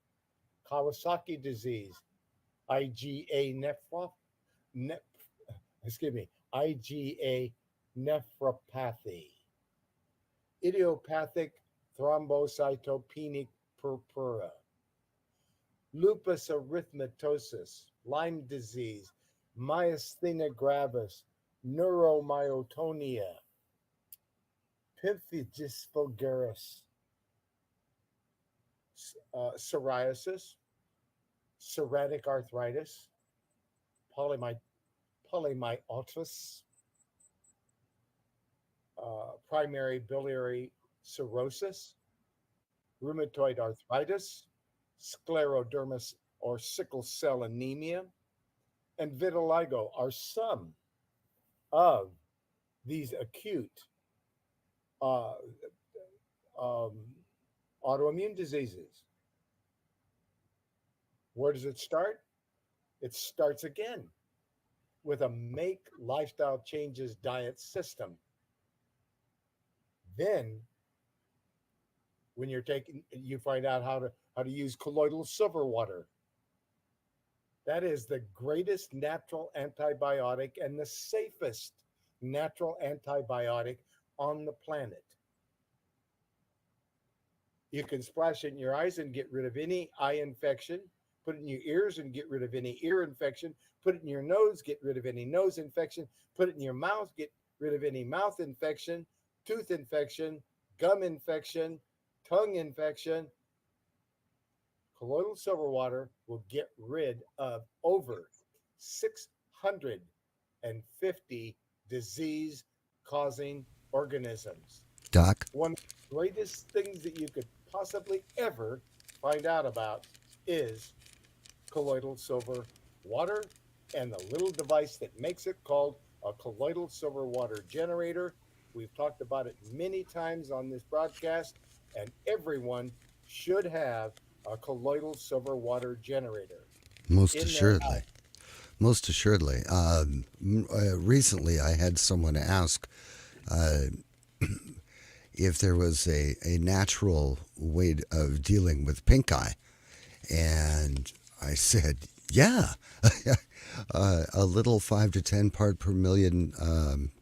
Kawasaki disease, IgA nephropathy, idiopathic thrombocytopenic purpura, lupus erythematosus, Lyme disease, myasthenia gravis, neuromyotonia, pemphigus vulgaris, psoriasis, psoriatic arthritis, polymyositis, primary biliary cirrhosis, rheumatoid arthritis, scleroderma or sickle cell anemia, and vitiligo are some of these acute autoimmune diseases. Where does it start? It starts again with a make lifestyle changes diet system. Then when you find out how to use colloidal silver water. That is the greatest natural antibiotic and the safest natural antibiotic on the planet. You can splash it in your eyes and get rid of any eye infection, put it in your ears and get rid of any ear infection, put it in your nose, get rid of any nose infection, put it in your mouth, get rid of any mouth infection, tooth infection, gum infection, tongue infection. Colloidal silver water will get rid of over 650 disease-causing organisms. Doc? One of the greatest things that you could possibly ever find out about is colloidal silver water and the little device that makes it called a colloidal silver water generator. We've talked about it many times on this broadcast, and everyone should have a colloidal silver water generator Most in their assuredly. house. Most assuredly. Recently, I had someone ask if there was a natural way of dealing with pink eye. And I said, yeah. A little 5 to 10 part per million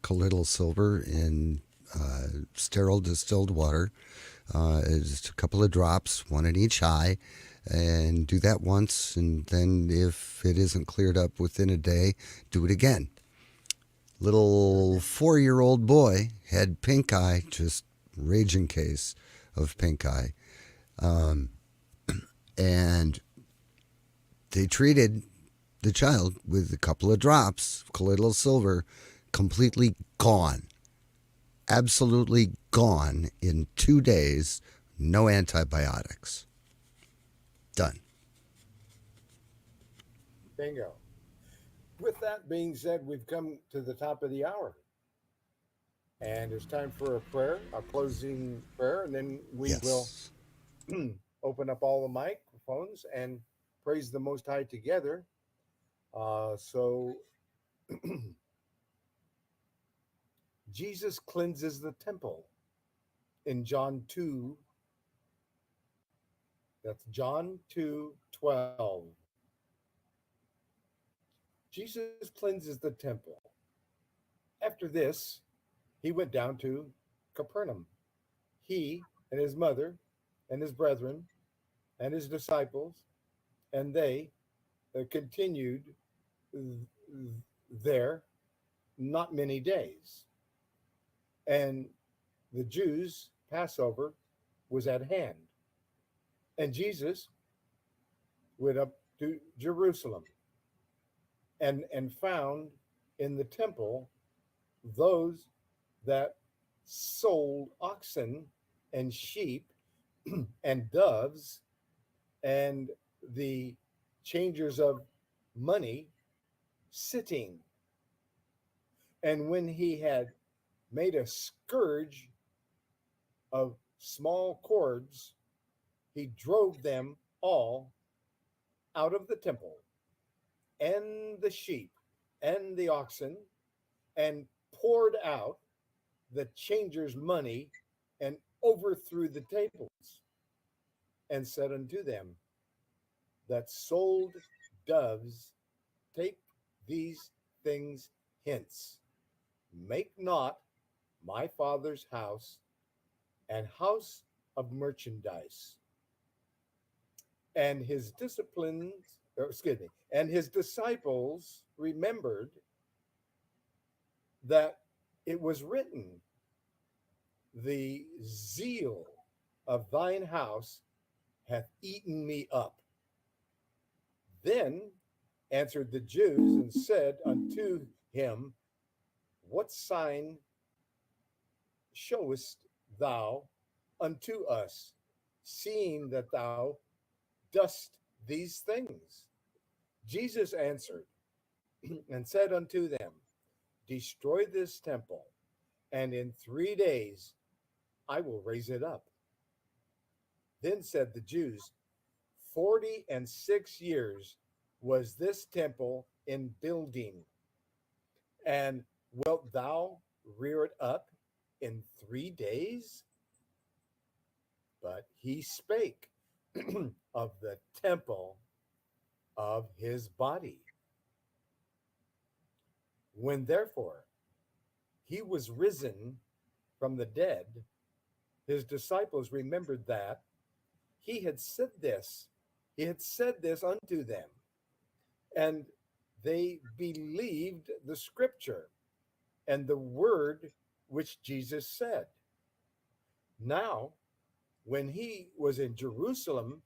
colloidal silver in sterile distilled water. Just a couple of drops, one in each eye, and do that once. And then if it isn't cleared up within a day, do it again. Little 4-year-old boy had pink eye, just raging case of pink eye. And they treated the child with a couple of drops of colloidal silver, completely gone. Absolutely gone in 2 days. No antibiotics. Done. Bingo. With that being said, we've come to the top of the hour. And it's time for a prayer, a closing prayer, and then we will open up all the microphones and praise the Most High together. So Jesus cleanses the temple in John 2. That's John 2:12. Jesus cleanses the temple. After this, he went down to Capernaum. He and his mother and his brethren and his disciples, and they continued there not many days. And the Jews' Passover was at hand. And Jesus went up to Jerusalem and found in the temple those that sold oxen and sheep and doves and the changers of money sitting. And when he had made a scourge of small cords, he drove them all out of the temple, and the sheep and the oxen, and poured out the changers' money and overthrew the tables, and said unto them that sold doves, take these things hence. Make not my Father's house an house of merchandise. And his disciples remembered that it was written, the zeal of thine house hath eaten me up. Then answered the Jews and said unto him, what sign showest thou unto us, seeing that thou dost these things? Jesus answered and said unto them, destroy this temple, and in 3 days I will raise it up. Then said the Jews, 46 years was this temple in building, and wilt thou rear it up in 3 days? But he spake of the temple of his body. When therefore he was risen from the dead, his disciples remembered that he had said this unto them, and they believed the scripture and the word which Jesus said. Now, when he was in Jerusalem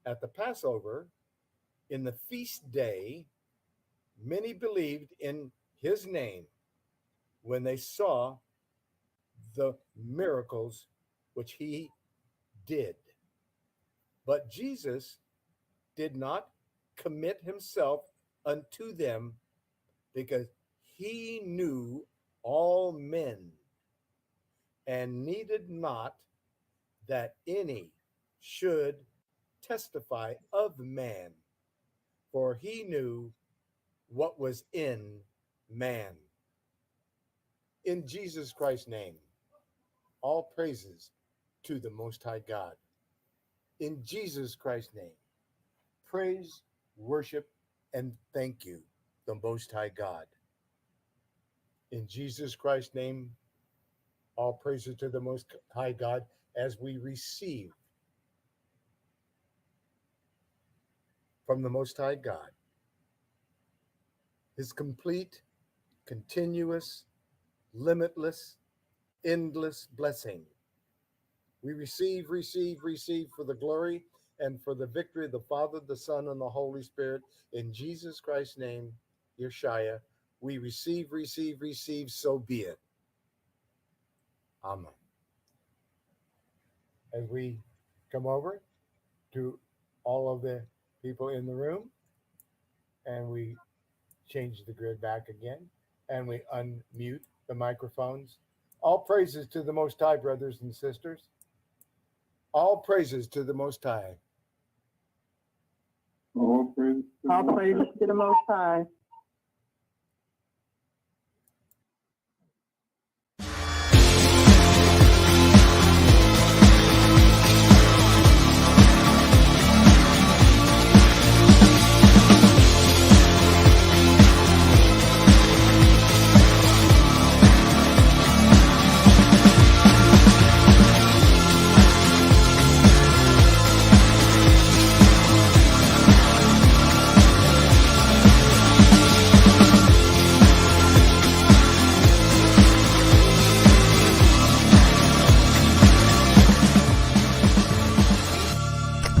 at the Passover, in the feast day, many believed in his name when they saw the miracles which he did. But Jesus did not commit himself unto them, because he knew all men, and needed not that any should testify of man, for he knew what was in man. In Jesus Christ's name, all praises to the Most High God. In Jesus Christ's name, praise, worship, and thank you, the Most High God. In Jesus Christ's name, all praises to the Most High God, as we receive from the Most High God his complete, continuous, limitless, endless blessing. We receive for the glory and for the victory of the Father, the Son, and the Holy Spirit. In Jesus Christ's name, Yeshua, we receive, so be it. Amen. As we come over to all of the people in the room, and we change the grid back again, and we unmute the microphones. All praises to the Most High, brothers and sisters. All praises to the Most High. All praises to the Most High.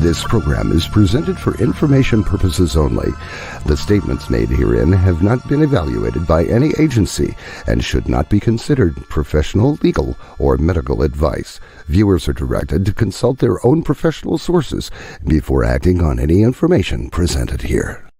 This program is presented for information purposes only. The statements made herein have not been evaluated by any agency and should not be considered professional, legal, or medical advice. Viewers are directed to consult their own professional sources before acting on any information presented here.